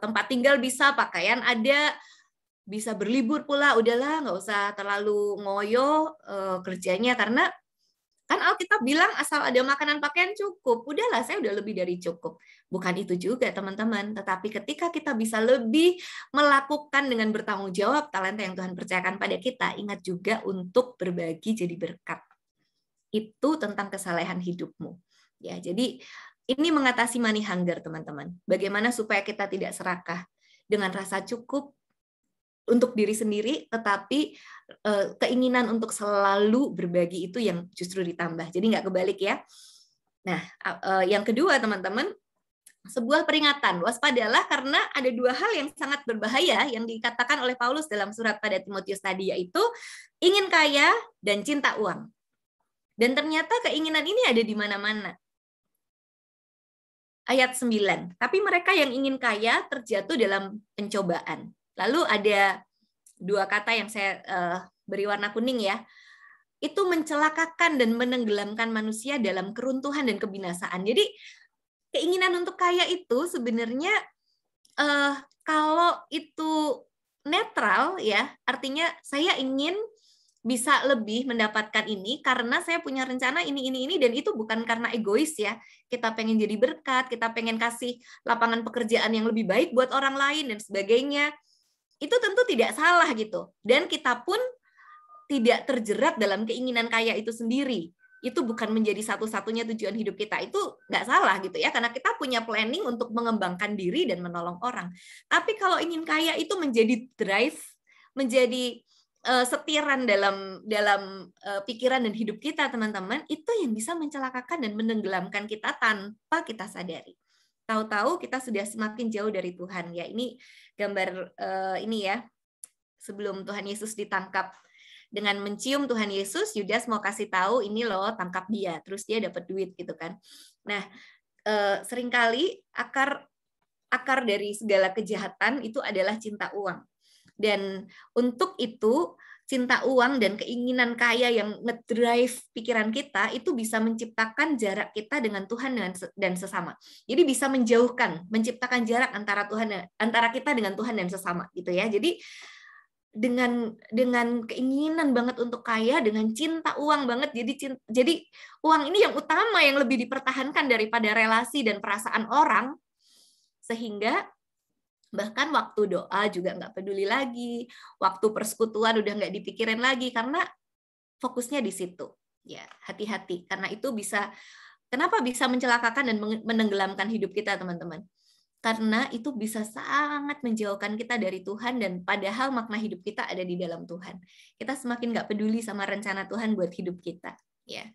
tempat tinggal bisa, pakaian ada, bisa berlibur pula, udahlah nggak usah terlalu ngoyo kerjanya, karena kan Alkitab bilang asal ada makanan pakaian cukup, udahlah saya udah lebih dari cukup. Bukan itu juga teman-teman, tetapi ketika kita bisa lebih melakukan dengan bertanggung jawab talenta yang Tuhan percayakan pada kita, ingat juga untuk berbagi jadi berkat. Itu tentang kesalehan hidupmu. Ya, jadi ini mengatasi money hunger teman-teman. Bagaimana supaya kita tidak serakah dengan rasa cukup untuk diri sendiri, tetapi keinginan untuk selalu berbagi itu yang justru ditambah. Jadi nggak kebalik ya. Nah, yang kedua teman-teman, sebuah peringatan. Waspadalah karena ada dua hal yang sangat berbahaya yang dikatakan oleh Paulus dalam surat pada Timotius tadi, yaitu ingin kaya dan cinta uang. Dan ternyata keinginan ini ada di mana-mana. Ayat 9. Tapi mereka yang ingin kaya terjatuh dalam pencobaan. Lalu ada dua kata yang saya beri warna kuning ya. Itu mencelakakan dan menenggelamkan manusia dalam keruntuhan dan kebinasaan. Jadi keinginan untuk kaya itu sebenarnya kalau itu netral ya, artinya saya ingin bisa lebih mendapatkan ini karena saya punya rencana ini, dan itu bukan karena egois ya. Kita pengen jadi berkat, kita pengen kasih lapangan pekerjaan yang lebih baik buat orang lain dan sebagainya. Itu tentu tidak salah gitu. Dan kita pun tidak terjerat dalam keinginan kaya itu sendiri. Itu bukan menjadi satu-satunya tujuan hidup kita. Itu nggak salah gitu ya, karena kita punya planning untuk mengembangkan diri dan menolong orang. Tapi kalau ingin kaya itu menjadi drive, menjadi setiran dalam pikiran dan hidup kita teman-teman, itu yang bisa mencelakakan dan menenggelamkan kita tanpa kita sadari. Tahu-tahu kita sudah semakin jauh dari Tuhan ya. Ini gambar ini ya, sebelum Tuhan Yesus ditangkap. Dengan mencium Tuhan Yesus, Yudas mau kasih tahu ini loh, tangkap dia, terus dia dapat duit gitu kan. Nah, seringkali akar dari segala kejahatan itu adalah cinta uang. Dan untuk itu cinta uang dan keinginan kaya yang ngedrive pikiran kita itu bisa menciptakan jarak kita dengan Tuhan dan sesama. Jadi bisa menciptakan jarak antara kita dengan Tuhan dan sesama gitu ya. Jadi dengan keinginan banget untuk kaya, dengan cinta uang banget, jadi uang ini yang utama, yang lebih dipertahankan daripada relasi dan perasaan orang, sehingga bahkan waktu doa juga nggak peduli lagi, waktu persekutuan udah nggak dipikirin lagi, karena fokusnya di situ. Ya, hati-hati, karena itu kenapa bisa mencelakakan dan menenggelamkan hidup kita, teman-teman? Karena itu bisa sangat menjauhkan kita dari Tuhan, dan padahal makna hidup kita ada di dalam Tuhan. Kita semakin nggak peduli sama rencana Tuhan buat hidup kita. Ya.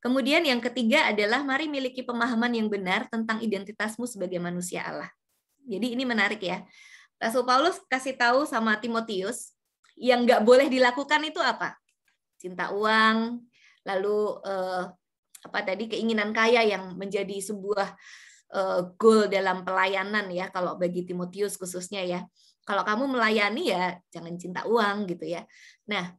Kemudian yang ketiga adalah mari miliki pemahaman yang benar tentang identitasmu sebagai manusia Allah. Jadi ini menarik ya. Rasul Paulus kasih tahu sama Timotius, yang nggak boleh dilakukan itu apa? Cinta uang, lalu keinginan kaya yang menjadi sebuah goal dalam pelayanan ya, kalau bagi Timotius khususnya ya. Kalau kamu melayani ya jangan cinta uang gitu ya. Nah,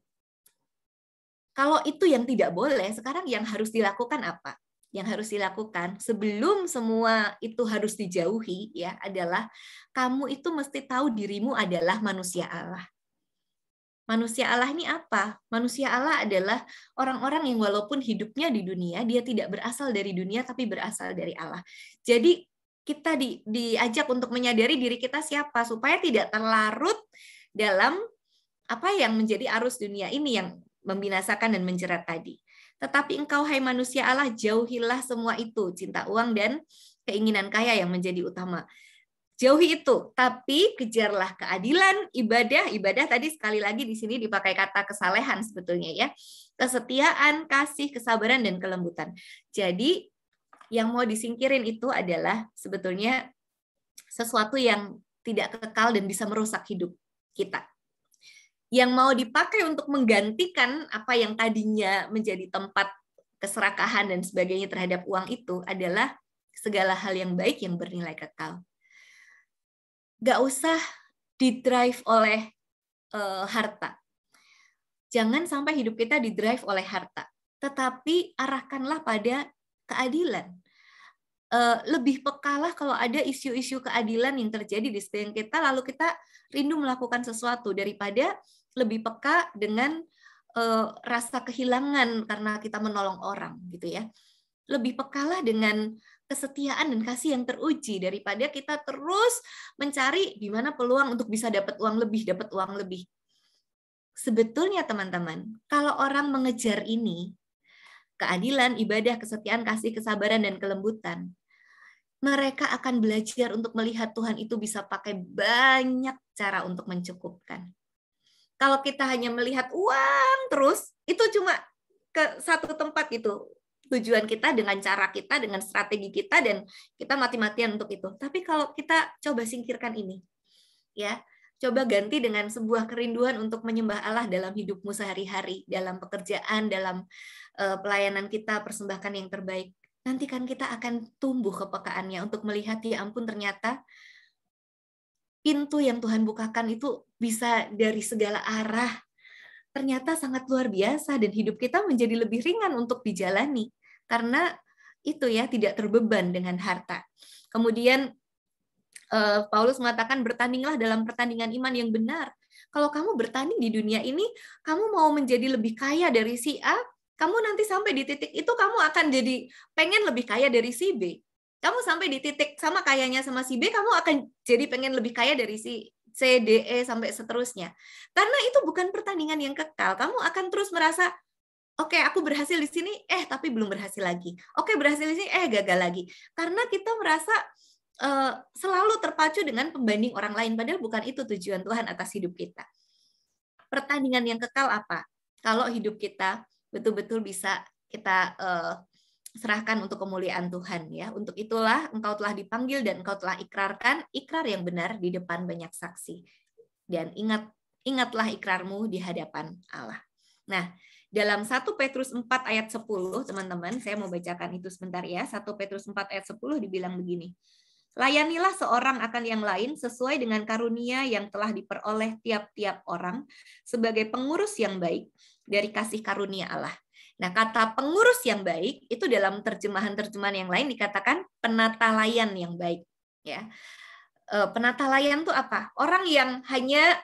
kalau itu yang tidak boleh, sekarang yang harus dilakukan apa? Yang harus dilakukan sebelum semua itu harus dijauhi ya adalah kamu itu mesti tahu dirimu adalah manusia Allah. Manusia Allah ini apa? Manusia Allah adalah orang-orang yang walaupun hidupnya di dunia, dia tidak berasal dari dunia tapi berasal dari Allah. Jadi kita diajak untuk menyadari diri kita siapa supaya tidak terlarut dalam apa yang menjadi arus dunia ini yang membinasakan dan menjerat tadi. Tetapi engkau, hai manusia Allah, jauhilah semua itu, cinta uang dan keinginan kaya yang menjadi utama. Jauhi itu, tapi kejarlah keadilan, ibadah tadi sekali lagi di sini dipakai kata kesalehan sebetulnya ya. Kesetiaan, kasih, kesabaran, dan kelembutan. Jadi yang mau disingkirin itu adalah sebetulnya sesuatu yang tidak kekal dan bisa merusak hidup kita. Yang mau dipakai untuk menggantikan apa yang tadinya menjadi tempat keserakahan dan sebagainya terhadap uang itu adalah segala hal yang baik yang bernilai kekal. Gak usah didrive oleh harta. Jangan sampai hidup kita didrive oleh harta, tetapi arahkanlah pada keadilan. lebih pekalah kalau ada isu-isu keadilan yang terjadi di sekeliling kita, lalu kita rindu melakukan sesuatu daripada lebih peka dengan rasa kehilangan karena kita menolong orang, gitu ya. Lebih pekalah dengan kesetiaan dan kasih yang teruji daripada kita terus mencari di mana peluang untuk bisa dapat uang lebih. Sebetulnya teman-teman, kalau orang mengejar ini, keadilan, ibadah, kesetiaan, kasih, kesabaran, dan kelembutan, mereka akan belajar untuk melihat Tuhan itu bisa pakai banyak cara untuk mencukupkan. Kalau kita hanya melihat uang terus, itu cuma ke satu tempat itu. Tujuan kita dengan cara kita, dengan strategi kita, dan kita mati-matian untuk itu. Tapi kalau kita coba singkirkan ini, ya, coba ganti dengan sebuah kerinduan untuk menyembah Allah dalam hidupmu sehari-hari, dalam pekerjaan, dalam pelayanan kita, persembahkan yang terbaik. Nanti kan kita akan tumbuh kepekaannya untuk melihat, ya ampun, ternyata pintu yang Tuhan bukakan itu bisa dari segala arah. Ternyata sangat luar biasa dan hidup kita menjadi lebih ringan untuk dijalani. Karena itu ya, tidak terbeban dengan harta. Kemudian Paulus mengatakan, bertandinglah dalam pertandingan iman yang benar. Kalau kamu bertanding di dunia ini, kamu mau menjadi lebih kaya dari si A, kamu nanti sampai di titik itu kamu akan jadi pengen lebih kaya dari si B. Kamu sampai di titik sama kayanya sama si B, kamu akan jadi pengen lebih kaya dari si C, D, E, sampai seterusnya. Karena itu bukan pertandingan yang kekal. Kamu akan terus merasa, oke, aku berhasil di sini, tapi belum berhasil lagi. Oke, berhasil di sini, gagal lagi. Karena kita merasa selalu terpacu dengan pembanding orang lain, padahal bukan itu tujuan Tuhan atas hidup kita. Pertandingan yang kekal apa? Kalau hidup kita betul-betul bisa kita serahkan untuk kemuliaan Tuhan, ya. Untuk itulah engkau telah dipanggil dan engkau telah ikrarkan ikrar yang benar di depan banyak saksi. Dan ingatlah ikrarmu di hadapan Allah. Nah, dalam 1 Petrus 4 ayat 10, teman-teman, saya mau bacakan itu sebentar ya. 1 Petrus 4 ayat 10 dibilang begini. Layanilah seorang akan yang lain sesuai dengan karunia yang telah diperoleh tiap-tiap orang sebagai pengurus yang baik dari kasih karunia Allah. Nah, kata pengurus yang baik itu dalam terjemahan-terjemahan yang lain dikatakan penata layan yang baik. Ya, penata layan itu apa? Orang yang hanya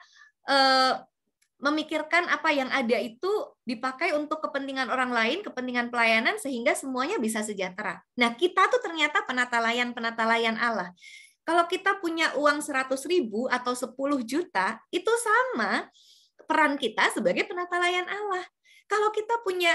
memikirkan apa yang ada itu dipakai untuk kepentingan orang lain, kepentingan pelayanan, sehingga semuanya bisa sejahtera. Nah, kita tuh ternyata penata layan Allah. Kalau kita punya uang 100.000 atau 10 juta, itu sama peran kita sebagai penata layan Allah. Kalau kita punya,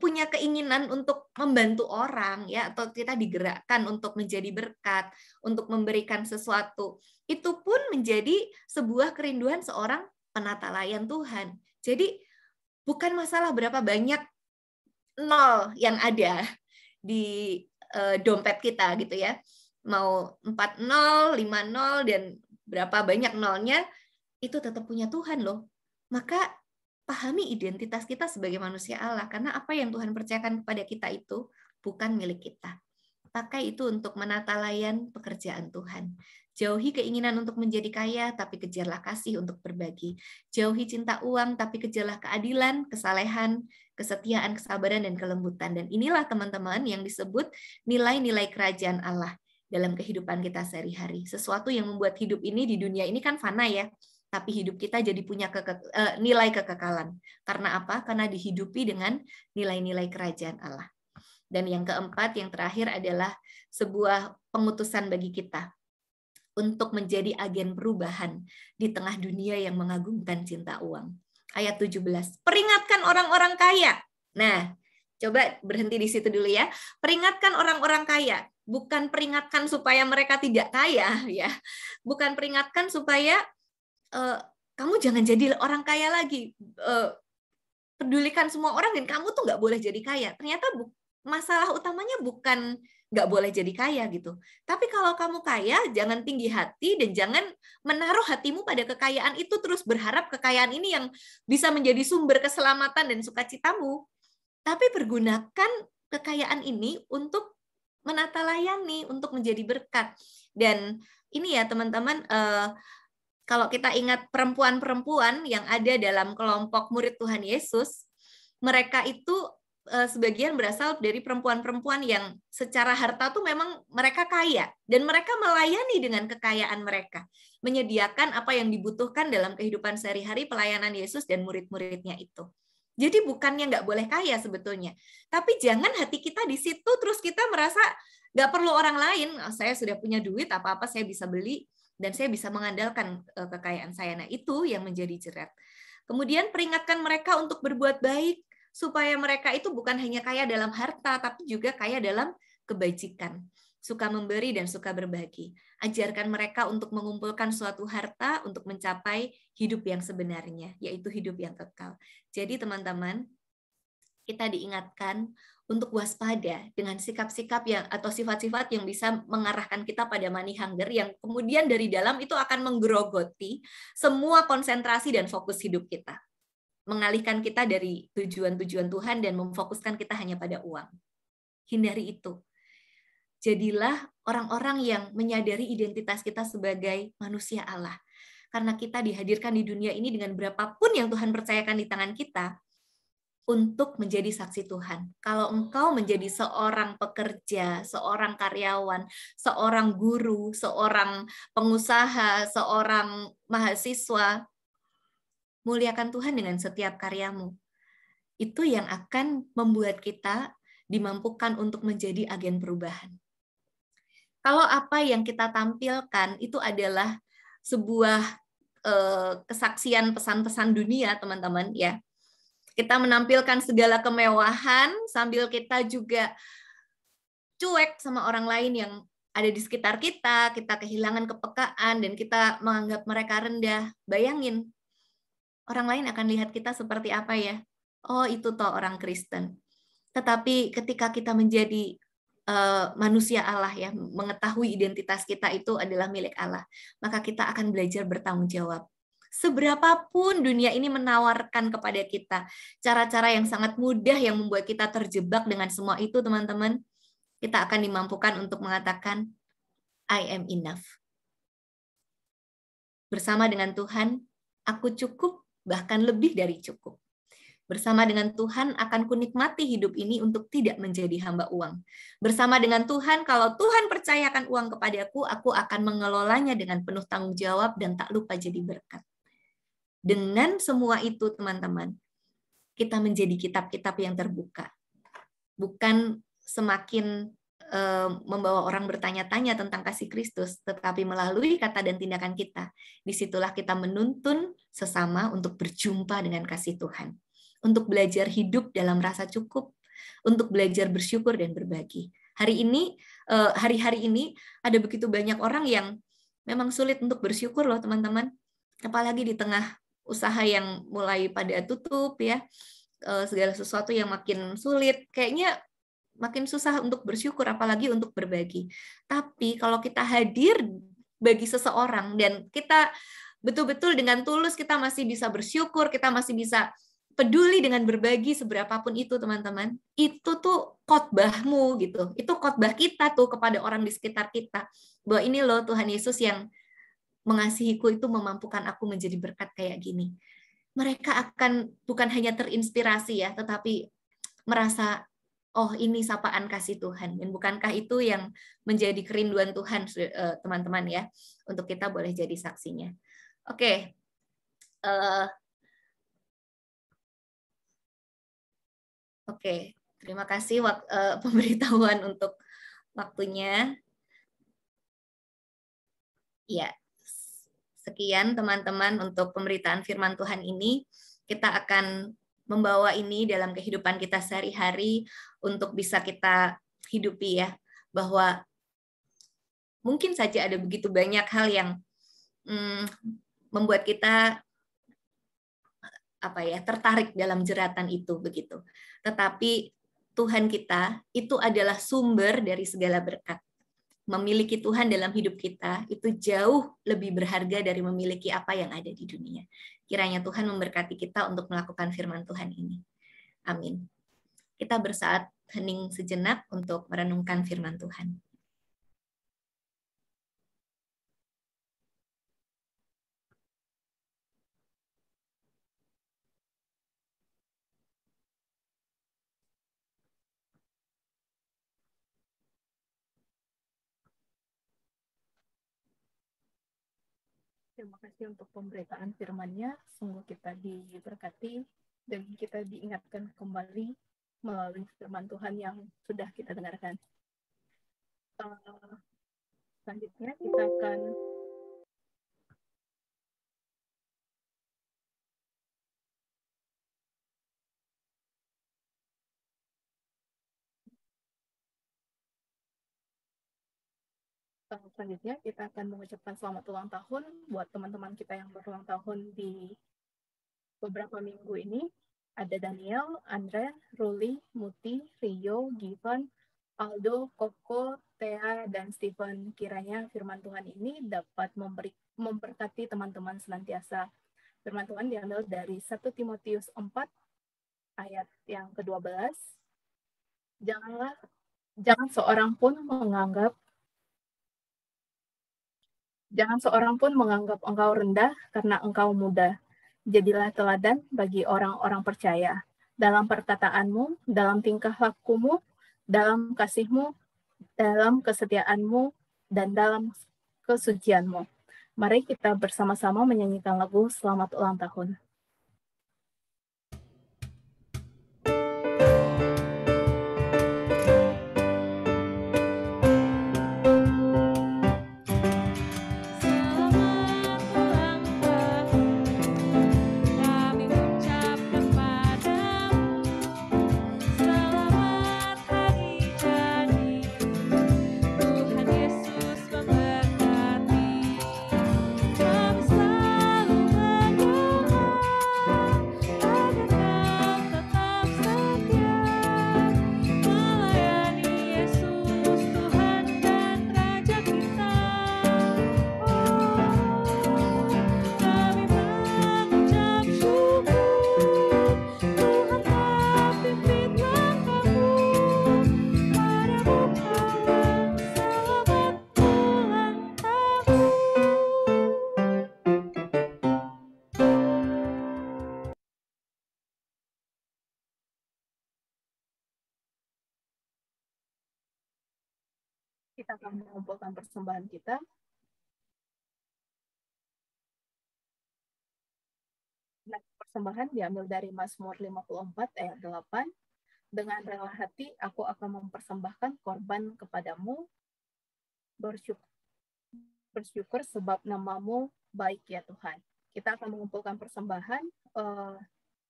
punya keinginan untuk membantu orang, ya, atau kita digerakkan untuk menjadi berkat, untuk memberikan sesuatu, itu pun menjadi sebuah kerinduan seorang penata layan Tuhan. Jadi bukan masalah berapa banyak nol yang ada di dompet kita, gitu ya. Mau 4 0, 5 0, dan berapa banyak nolnya, itu tetap punya Tuhan loh. Maka pahami identitas kita sebagai manusia Allah, karena apa yang Tuhan percayakan kepada kita itu bukan milik kita. Pakai itu untuk menata layan pekerjaan Tuhan. Jauhi keinginan untuk menjadi kaya, tapi kejarlah kasih untuk berbagi. Jauhi cinta uang, tapi kejarlah keadilan, kesalehan, kesetiaan, kesabaran, dan kelembutan. Dan inilah teman-teman yang disebut nilai-nilai kerajaan Allah dalam kehidupan kita sehari-hari. Sesuatu yang membuat hidup ini di dunia ini kan fana ya, tapi hidup kita jadi punya nilai kekekalan. Karena apa? Karena dihidupi dengan nilai-nilai kerajaan Allah. Dan yang keempat, yang terakhir adalah sebuah pengutusan bagi kita untuk menjadi agen perubahan di tengah dunia yang mengagungkan cinta uang. Ayat 17, peringatkan orang-orang kaya. Nah, coba berhenti di situ dulu ya. Peringatkan orang-orang kaya. Bukan peringatkan supaya mereka tidak kaya, ya. Bukan peringatkan supaya kamu jangan jadi orang kaya lagi. Pedulikan semua orang dan kamu tuh nggak boleh jadi kaya. Ternyata masalah utamanya bukan nggak boleh jadi kaya gitu. Tapi kalau kamu kaya, jangan tinggi hati dan jangan menaruh hatimu pada kekayaan itu terus berharap kekayaan ini yang bisa menjadi sumber keselamatan dan sukacitamu. Tapi pergunakan kekayaan ini untuk menata layani, untuk menjadi berkat. Dan ini ya teman-teman, kalau kita ingat perempuan-perempuan yang ada dalam kelompok murid Tuhan Yesus, mereka itu sebagian berasal dari perempuan-perempuan yang secara harta tuh memang mereka kaya dan mereka melayani dengan kekayaan mereka, menyediakan apa yang dibutuhkan dalam kehidupan sehari-hari pelayanan Yesus dan murid-muridnya itu. Jadi bukannya nggak boleh kaya sebetulnya, tapi jangan hati kita di situ terus kita merasa nggak perlu orang lain. Oh, saya sudah punya duit, apa-apa saya bisa beli dan saya bisa mengandalkan kekayaan saya. Nah, itu yang menjadi jerat. Kemudian peringatkan mereka untuk berbuat baik, supaya mereka itu bukan hanya kaya dalam harta, tapi juga kaya dalam kebajikan. Suka memberi dan suka berbagi. Ajarkan mereka untuk mengumpulkan suatu harta untuk mencapai hidup yang sebenarnya, yaitu hidup yang kekal. Jadi teman-teman, kita diingatkan untuk waspada dengan sikap-sikap yang atau sifat-sifat yang bisa mengarahkan kita pada money hunger, yang kemudian dari dalam itu akan menggerogoti semua konsentrasi dan fokus hidup kita. Mengalihkan kita dari tujuan-tujuan Tuhan dan memfokuskan kita hanya pada uang. Hindari itu. Jadilah orang-orang yang menyadari identitas kita sebagai manusia Allah. Karena kita dihadirkan di dunia ini dengan berapapun yang Tuhan percayakan di tangan kita untuk menjadi saksi Tuhan. Kalau engkau menjadi seorang pekerja, seorang karyawan, seorang guru, seorang pengusaha, seorang mahasiswa, muliakan Tuhan dengan setiap karyamu. Itu yang akan membuat kita dimampukan untuk menjadi agen perubahan. Kalau apa yang kita tampilkan itu adalah sebuah kesaksian pesan-pesan dunia, teman-teman, ya. Kita menampilkan segala kemewahan sambil kita juga cuek sama orang lain yang ada di sekitar kita, kita kehilangan kepekaan dan kita menganggap mereka rendah. Bayangin, orang lain akan lihat kita seperti apa ya? Oh, itu toh orang Kristen. Tetapi ketika kita menjadi manusia Allah ya, mengetahui identitas kita itu adalah milik Allah, maka kita akan belajar bertanggung jawab. Seberapapun dunia ini menawarkan kepada kita cara-cara yang sangat mudah yang membuat kita terjebak dengan semua itu, teman-teman, kita akan dimampukan untuk mengatakan, I am enough. Bersama dengan Tuhan, aku cukup, bahkan lebih dari cukup. Bersama dengan Tuhan akan kunikmati hidup ini untuk tidak menjadi hamba uang. Bersama dengan Tuhan, kalau Tuhan percayakan uang kepadaku, aku akan mengelolanya dengan penuh tanggung jawab dan tak lupa jadi berkat. Dengan semua itu, teman-teman, kita menjadi kitab-kitab yang terbuka. Bukan semakin membawa orang bertanya-tanya tentang kasih Kristus, tetapi melalui kata dan tindakan kita, disitulah kita menuntun sesama untuk berjumpa dengan kasih Tuhan. Untuk belajar hidup dalam rasa cukup, untuk belajar bersyukur dan berbagi. Hari-hari ini ada begitu banyak orang yang memang sulit untuk bersyukur loh, teman-teman. Apalagi di tengah usaha yang mulai pada tutup ya, segala sesuatu yang makin sulit, kayaknya makin susah untuk bersyukur, apalagi untuk berbagi. Tapi kalau kita hadir bagi seseorang dan kita betul-betul dengan tulus, kita masih bisa bersyukur, kita masih bisa peduli dengan berbagi seberapapun itu, teman-teman. Itu tuh khotbahmu gitu. Itu khotbah kita tuh kepada orang di sekitar kita. Bahwa ini loh Tuhan Yesus yang mengasihiku itu memampukan aku menjadi berkat kayak gini. Mereka akan bukan hanya terinspirasi ya, tetapi merasa, oh ini sapaan kasih Tuhan. Dan bukankah itu yang menjadi kerinduan Tuhan, teman-teman ya, untuk kita boleh jadi saksinya. Oke. Oke, terima kasih pemberitahuan untuk waktunya. Ya, sekian teman-teman untuk pemberitaan firman Tuhan ini. Kita akan membawa ini dalam kehidupan kita sehari-hari untuk bisa kita hidupi ya. Bahwa mungkin saja ada begitu banyak hal yang membuat kita tertarik dalam jeratan itu begitu. Tetapi Tuhan kita itu adalah sumber dari segala berkat. Memiliki Tuhan dalam hidup kita itu jauh lebih berharga dari memiliki apa yang ada di dunia. Kiranya Tuhan memberkati kita untuk melakukan firman Tuhan ini. Amin. Kita bersaat hening sejenak untuk merenungkan firman Tuhan. Terima kasih untuk pemberitaan firman-Nya. Sungguh kita diberkati dan kita diingatkan kembali melalui firman Tuhan yang sudah kita dengarkan. Selanjutnya kita akan mengucapkan selamat ulang tahun buat teman-teman kita yang berulang tahun di beberapa minggu ini. Ada Daniel, Andre, Ruli, Muti, Rio, Givan, Aldo, Koko, Thea, dan Stephen. Kiranya firman Tuhan ini dapat memberkati teman-teman senantiasa. Firman Tuhan diambil dari 1 Timotius 4 ayat yang ke-12. Jangan seorang pun menganggap engkau rendah karena engkau muda. Jadilah teladan bagi orang-orang percaya dalam perkataanmu, dalam tingkah lakumu, dalam kasihmu, dalam kesetiaanmu, dan dalam kesucianmu. Mari kita bersama-sama menyanyikan lagu Selamat Ulang Tahun. Kita akan mengumpulkan persembahan kita. Nah, persembahan diambil dari Mazmur 54 ayat 8. Dengan rela hati aku akan mempersembahkan korban kepadamu. Bersyukur sebab namamu baik ya Tuhan. Kita akan mengumpulkan persembahan.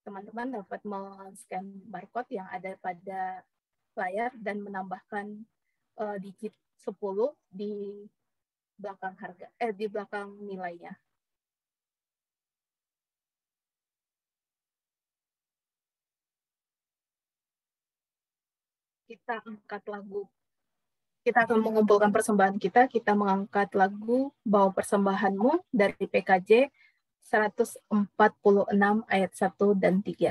Teman-teman dapat men-scan barcode yang ada pada layar dan menambahkan digit 10 di belakang di belakang nilainya. Kita akan mengumpulkan persembahan kita mengangkat lagu Bawa Persembahanmu dari PKJ 146 ayat 1 dan 3.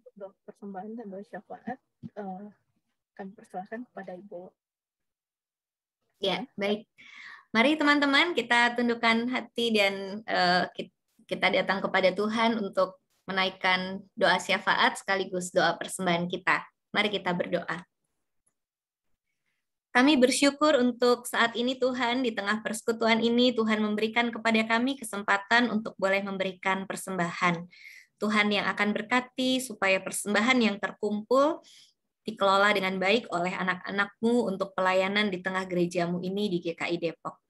Untuk doa persembahan dan doa syafaat kami persilahkan kepada Ibu. Ya, baik. Mari teman-teman kita tundukkan hati dan kita datang kepada Tuhan untuk menaikkan doa syafaat sekaligus doa persembahan kita. Mari kita berdoa. Kami bersyukur untuk saat ini Tuhan, di tengah persekutuan ini Tuhan memberikan kepada kami kesempatan untuk boleh memberikan persembahan. Tuhan yang akan berkati supaya persembahan yang terkumpul dikelola dengan baik oleh anak-anak-Mu untuk pelayanan di tengah gerejamu ini di GKI Depok.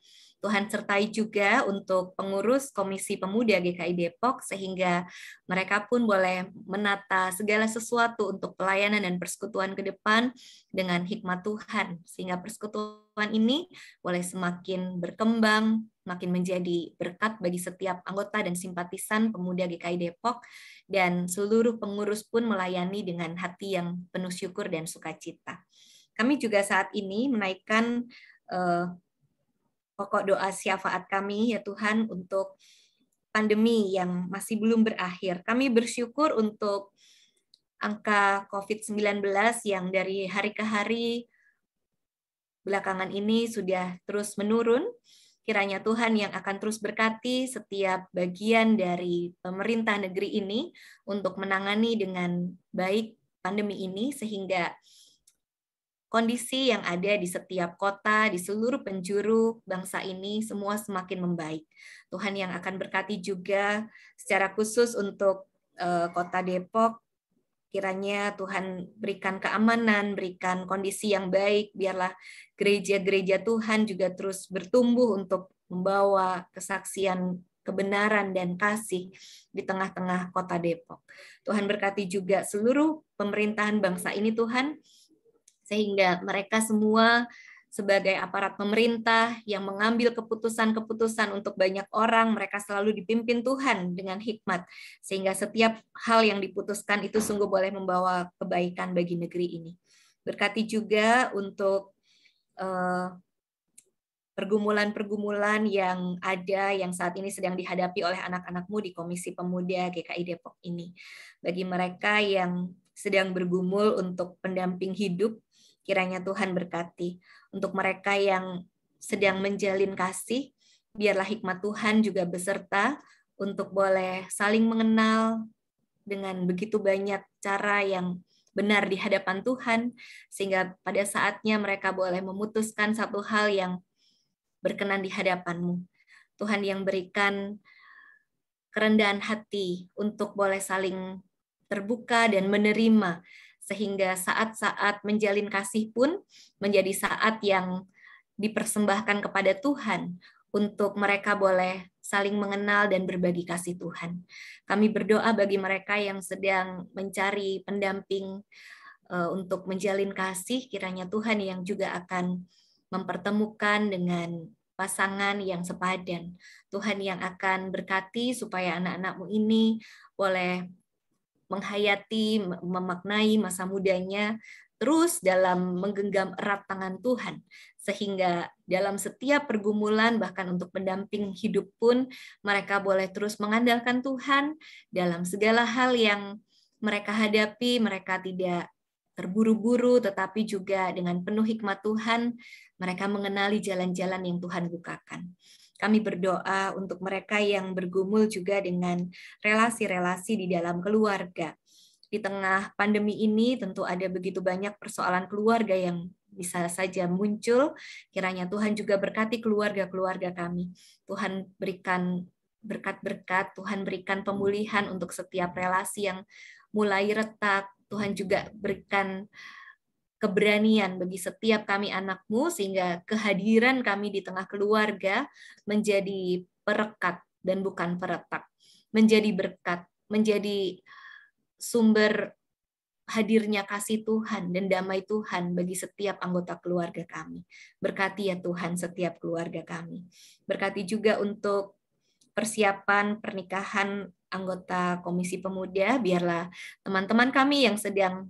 Tuhan sertai juga untuk pengurus Komisi Pemuda GKI Depok, sehingga mereka pun boleh menata segala sesuatu untuk pelayanan dan persekutuan ke depan dengan hikmat Tuhan, sehingga persekutuan ini boleh semakin berkembang, makin menjadi berkat bagi setiap anggota dan simpatisan pemuda GKI Depok, dan seluruh pengurus pun melayani dengan hati yang penuh syukur dan sukacita. Kami juga saat ini menaikkan pokok doa syafaat kami, ya Tuhan, untuk pandemi yang masih belum berakhir. Kami bersyukur untuk angka COVID-19 yang dari hari ke hari belakangan ini sudah terus menurun. Kiranya Tuhan yang akan terus berkati setiap bagian dari pemerintah negeri ini untuk menangani dengan baik pandemi ini, sehingga kondisi yang ada di setiap kota, di seluruh penjuru bangsa ini, semua semakin membaik. Tuhan yang akan berkati juga secara khusus untuk Kota Depok, kiranya Tuhan berikan keamanan, berikan kondisi yang baik, biarlah gereja-gereja Tuhan juga terus bertumbuh untuk membawa kesaksian kebenaran dan kasih di tengah-tengah Kota Depok. Tuhan berkati juga seluruh pemerintahan bangsa ini, Tuhan, sehingga mereka semua sebagai aparat pemerintah yang mengambil keputusan-keputusan untuk banyak orang, mereka selalu dipimpin Tuhan dengan hikmat, sehingga setiap hal yang diputuskan itu sungguh boleh membawa kebaikan bagi negeri ini. Berkati juga untuk pergumulan-pergumulan yang ada, yang saat ini sedang dihadapi oleh anak-anak-Mu di Komisi Pemuda GKI Depok ini. Bagi mereka yang sedang bergumul untuk pendamping hidup, kiranya Tuhan berkati. Untuk mereka yang sedang menjalin kasih, biarlah hikmat Tuhan juga beserta untuk boleh saling mengenal dengan begitu banyak cara yang benar di hadapan Tuhan, sehingga pada saatnya mereka boleh memutuskan satu hal yang berkenan di hadapan-Mu. Tuhan yang berikan kerendahan hati untuk boleh saling terbuka dan menerima, sehingga saat-saat menjalin kasih pun menjadi saat yang dipersembahkan kepada Tuhan untuk mereka boleh saling mengenal dan berbagi kasih Tuhan. Kami berdoa bagi mereka yang sedang mencari pendamping untuk menjalin kasih, kiranya Tuhan yang juga akan mempertemukan dengan pasangan yang sepadan. Tuhan yang akan berkati supaya anak-anak-Mu ini boleh menghayati, memaknai masa mudanya terus dalam menggenggam erat tangan Tuhan, sehingga dalam setiap pergumulan, bahkan untuk pendamping hidup pun, mereka boleh terus mengandalkan Tuhan dalam segala hal yang mereka hadapi. Mereka tidak terburu-buru, tetapi juga dengan penuh hikmat Tuhan, mereka mengenali jalan-jalan yang Tuhan bukakan. Kami berdoa untuk mereka yang bergumul juga dengan relasi-relasi di dalam keluarga. Di tengah pandemi ini tentu ada begitu banyak persoalan keluarga yang bisa saja muncul. Kiranya Tuhan juga berkati keluarga-keluarga kami. Tuhan berikan berkat-berkat, Tuhan berikan pemulihan untuk setiap relasi yang mulai retak. Tuhan juga berikan keberanian bagi setiap kami anak-Mu, sehingga kehadiran kami di tengah keluarga menjadi perekat dan bukan peretak, menjadi berkat, menjadi sumber hadirnya kasih Tuhan dan damai Tuhan bagi setiap anggota keluarga kami. Berkati ya Tuhan setiap keluarga kami. Berkati juga untuk persiapan pernikahan anggota Komisi Pemuda, biarlah teman-teman kami yang sedang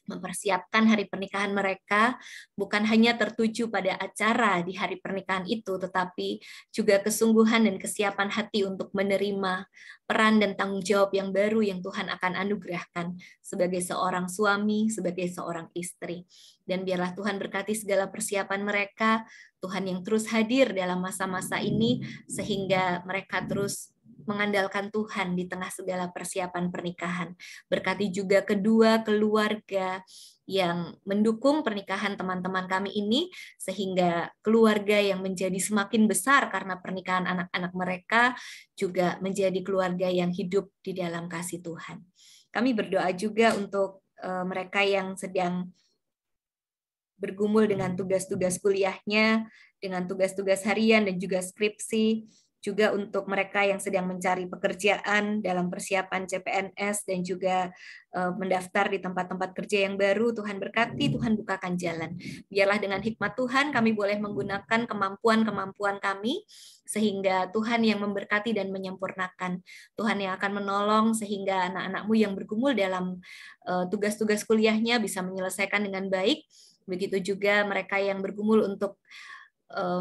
mempersiapkan hari pernikahan mereka bukan hanya tertuju pada acara di hari pernikahan itu, tetapi juga kesungguhan dan kesiapan hati untuk menerima peran dan tanggung jawab yang baru yang Tuhan akan anugerahkan sebagai seorang suami, sebagai seorang istri. Dan biarlah Tuhan berkati segala persiapan mereka, Tuhan yang terus hadir dalam masa-masa ini, sehingga mereka terus mengandalkan Tuhan di tengah segala persiapan pernikahan. Berkati juga kedua keluarga yang mendukung pernikahan teman-teman kami ini, sehingga keluarga yang menjadi semakin besar karena pernikahan anak-anak mereka juga menjadi keluarga yang hidup di dalam kasih Tuhan. Kami berdoa juga untuk mereka yang sedang bergumul dengan tugas-tugas kuliahnya, dengan tugas-tugas harian dan juga skripsi, juga untuk mereka yang sedang mencari pekerjaan dalam persiapan CPNS dan juga mendaftar di tempat-tempat kerja yang baru. Tuhan berkati, Tuhan bukakan jalan. Biarlah dengan hikmat Tuhan kami boleh menggunakan kemampuan-kemampuan kami, sehingga Tuhan yang memberkati dan menyempurnakan. Tuhan yang akan menolong sehingga anak-anakmu yang bergumul dalam tugas-tugas kuliahnya bisa menyelesaikan dengan baik. Begitu juga mereka yang bergumul untuk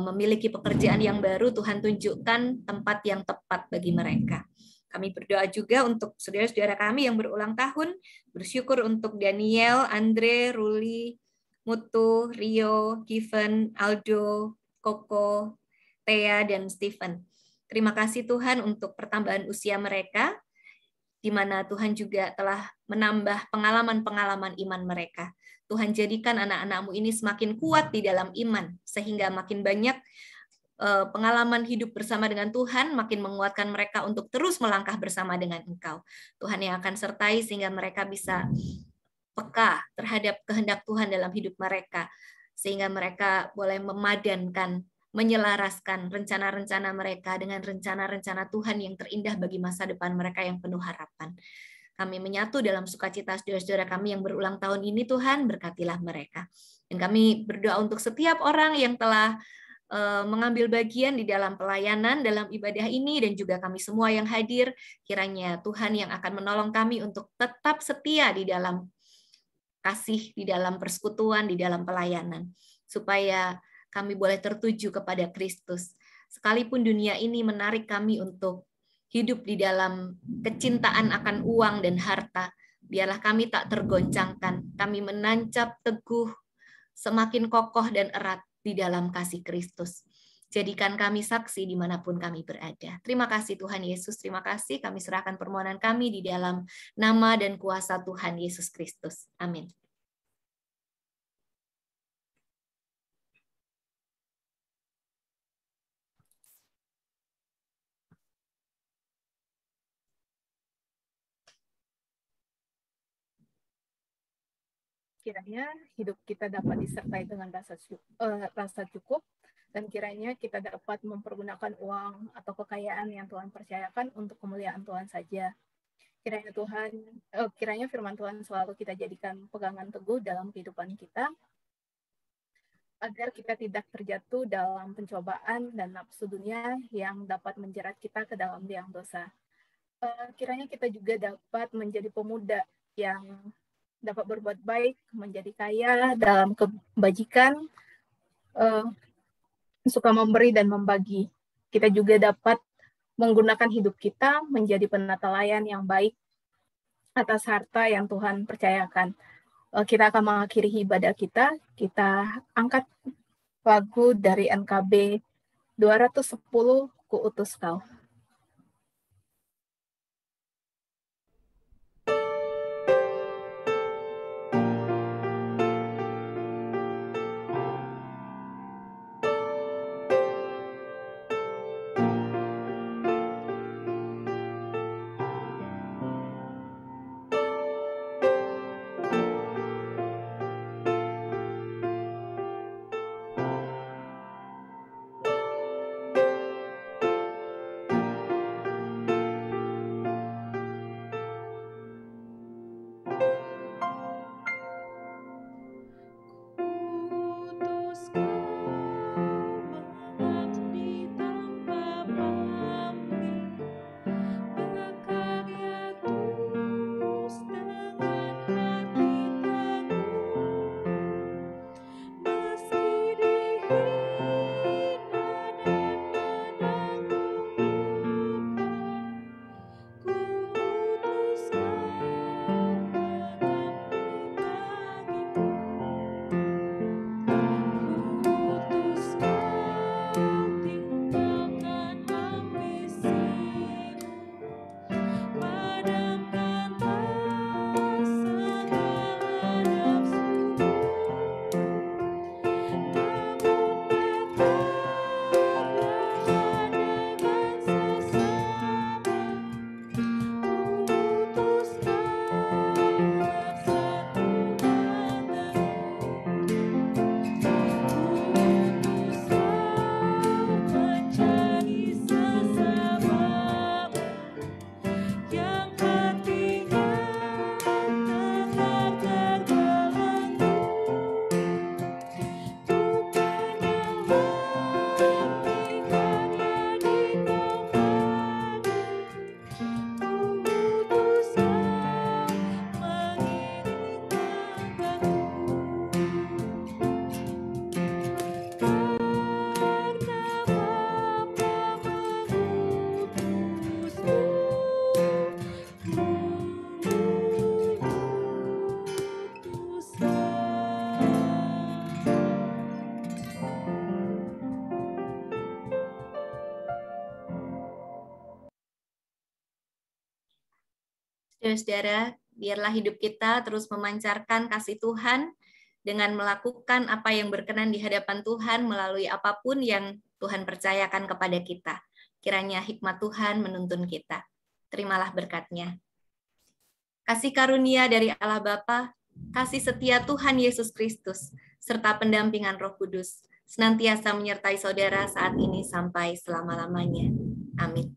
memiliki pekerjaan yang baru, Tuhan tunjukkan tempat yang tepat bagi mereka. Kami berdoa juga untuk saudara-saudara kami yang berulang tahun, bersyukur untuk Daniel, Andre, Ruli, Mutu, Rio, Given, Aldo, Koko, Thea, dan Stephen. Terima kasih Tuhan untuk pertambahan usia mereka, di mana Tuhan juga telah menambah pengalaman-pengalaman iman mereka. Tuhan jadikan anak-anak-Mu ini semakin kuat di dalam iman, sehingga makin banyak pengalaman hidup bersama dengan Tuhan, makin menguatkan mereka untuk terus melangkah bersama dengan Engkau. Tuhan yang akan sertai sehingga mereka bisa peka terhadap kehendak Tuhan dalam hidup mereka, sehingga mereka boleh memadankan, menyelaraskan rencana-rencana mereka dengan rencana-rencana Tuhan yang terindah bagi masa depan mereka yang penuh harapan. Kami menyatu dalam sukacita saudara-saudara kami yang berulang tahun ini, Tuhan, berkatilah mereka. Dan kami berdoa untuk setiap orang yang telah mengambil bagian di dalam pelayanan, dalam ibadah ini, dan juga kami semua yang hadir, kiranya Tuhan yang akan menolong kami untuk tetap setia di dalam kasih, di dalam persekutuan, di dalam pelayanan, supaya kami boleh tertuju kepada Kristus. Sekalipun dunia ini menarik kami untuk hidup di dalam kecintaan akan uang dan harta, biarlah kami tak tergoncangkan, kami menancap teguh, semakin kokoh dan erat di dalam kasih Kristus. Jadikan kami saksi dimanapun kami berada. Terima kasih Tuhan Yesus, terima kasih. Kami serahkan permohonan kami di dalam nama dan kuasa Tuhan Yesus Kristus. Amin. Kiranya hidup kita dapat disertai dengan rasa cukup, dan kiranya kita dapat mempergunakan uang atau kekayaan yang Tuhan percayakan untuk kemuliaan Tuhan saja. Kiranya firman Tuhan selalu kita jadikan pegangan teguh dalam kehidupan kita, agar kita tidak terjatuh dalam pencobaan dan nafsu dunia yang dapat menjerat kita ke dalam liang dosa. Kiranya kita juga dapat menjadi pemuda yang dapat berbuat baik, menjadi kaya dalam kebajikan, suka memberi dan membagi. Kita juga dapat menggunakan hidup kita menjadi penata layan yang baik atas harta yang Tuhan percayakan. Kita akan mengakhiri ibadah kita. Kita angkat lagu dari NKB 210, Ku Utus Kau. Saudara-saudara, biarlah hidup kita terus memancarkan kasih Tuhan dengan melakukan apa yang berkenan di hadapan Tuhan melalui apapun yang Tuhan percayakan kepada kita. Kiranya hikmat Tuhan menuntun kita. Terimalah berkat-Nya. Kasih karunia dari Allah Bapa, kasih setia Tuhan Yesus Kristus, serta pendampingan Roh Kudus, senantiasa menyertai saudara saat ini sampai selama-lamanya. Amin.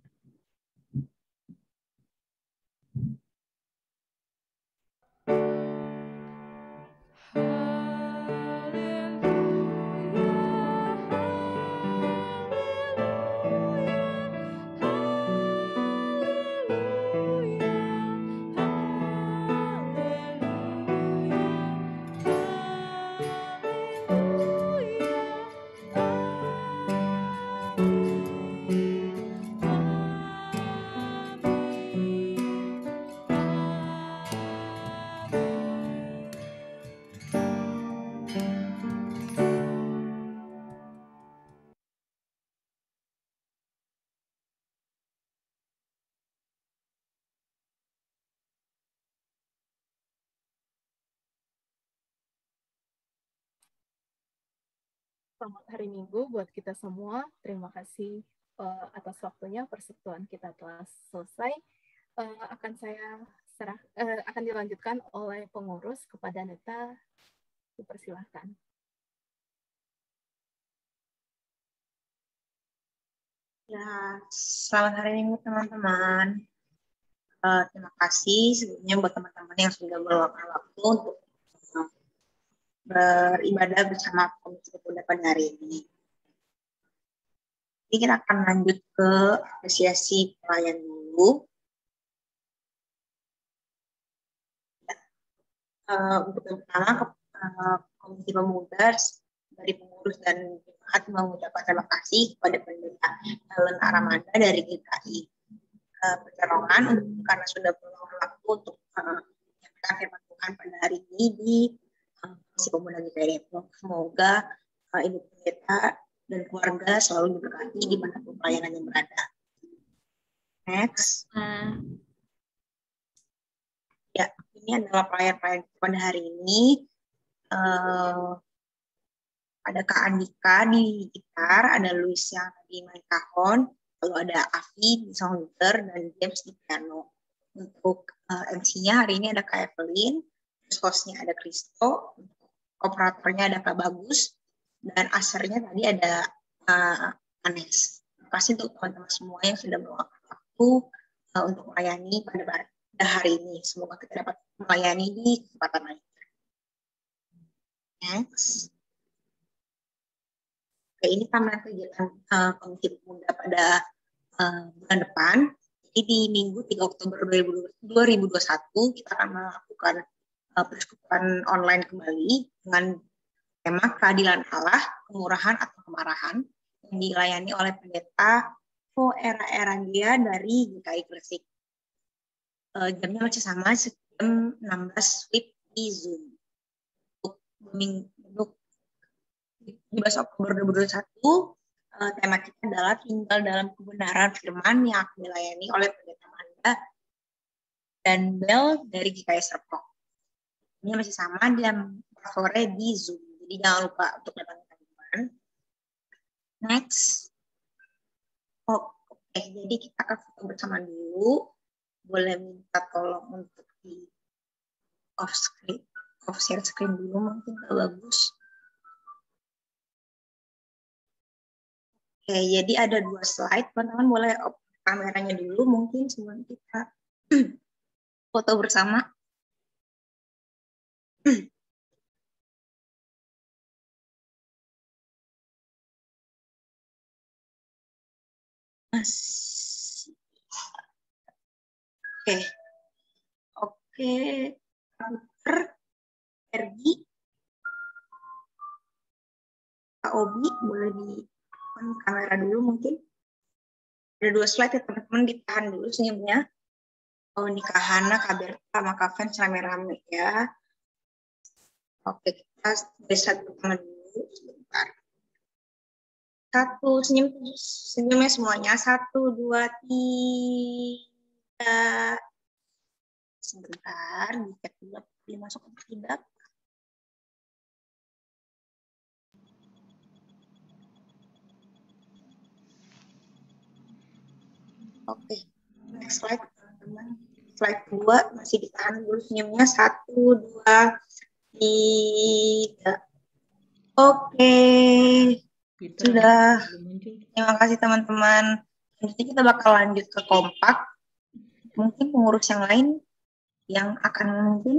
Selamat hari Minggu buat kita semua. Terima kasih atas waktunya. Persekutuan kita telah selesai. Akan dilanjutkan oleh pengurus kepada Neta. Dipersilahkan. Ya, selamat hari Minggu teman-teman. Terima kasih sebelumnya buat teman-teman yang sudah meluangkan waktu untuk beribadah bersama Komisi Pemuda pada hari ini. Jadi kita akan lanjut ke apresiasi pelayan dulu. Untuk yang pertama, Komisi Pemuda dari pengurus dan jemaat mengucapkan terima kasih kepada Pendeta Helen Aramanda dari GKI Pekalongan karena sudah meluangkan waktu untuk menyampaikan firman Tuhan pada hari ini di Komisi Pemuda GKI Depok. Semoga Ibu Pendeta dan keluarga selalu diberkati di mana pelayanannya berada. Next. Ya, ini adalah pelayan-pelayan pada hari ini. Ada Kak Andika di gitar, ada Luis yang di main kahon, lalu ada Afi di soundter, dan James di piano. Untuk MC-nya hari ini ada Kak Evelyn, terus hostnya ada Kristo, operatornya ada Kak Bagus, dan asernya tadi ada Anes. Terima kasih untuk teman-teman semua yang sudah meluangkan waktu untuk melayani pada hari ini. Semoga kita dapat melayani di kesempatan lain. Next. Oke, ini pameran kegiatan Komisi Pemuda pada bulan depan. Jadi di Minggu 3 Oktober 2021 kita akan melakukan persekutuan online kembali dengan tema Keadilan Allah, Kemurahan atau Kemarahan yang dilayani oleh Pendeta Era dari GKI Gresik. Jamnya masih sama, jam 16 WIB di Zoom. Untuk 17 Oktober 2021, tema kita adalah tinggal dalam kebenaran firman yang akan dilayani oleh Pendeta Manda dan Bel dari GKI Serpong. Ini masih sama jam 4 sore di Zoom. Jadi jangan lupa untuk datang teman-teman. Next. Oke, jadi kita akan foto bersama dulu. Boleh minta tolong untuk di off share screen dulu, mungkin bagus. Oke, jadi ada 2 slide. Teman-teman boleh off kameranya dulu, mungkin sebelum kita foto bersama. Oke, Ergi, Kak Obi, boleh di kamera dulu mungkin. Ada 2 slide ya teman-teman, ditahan dulu senyumnya. Oh, ini Kak Hana, Kak Berta, sama Kak Fans rame-rame ya. Oke, kita slide pertama dulu sebentar. 1, senyumnya semuanya. 1, 2, 3. Sebentar, dicek dulu masuk atau tidak. Oke, next slide teman-teman. Slide 2 masih ditahan dulu senyumnya. 1, 2, 3. Oke, sudah. Terima kasih teman-teman. Nanti kita bakal lanjut ke kompak. Mungkin pengurus yang lain yang akan memimpin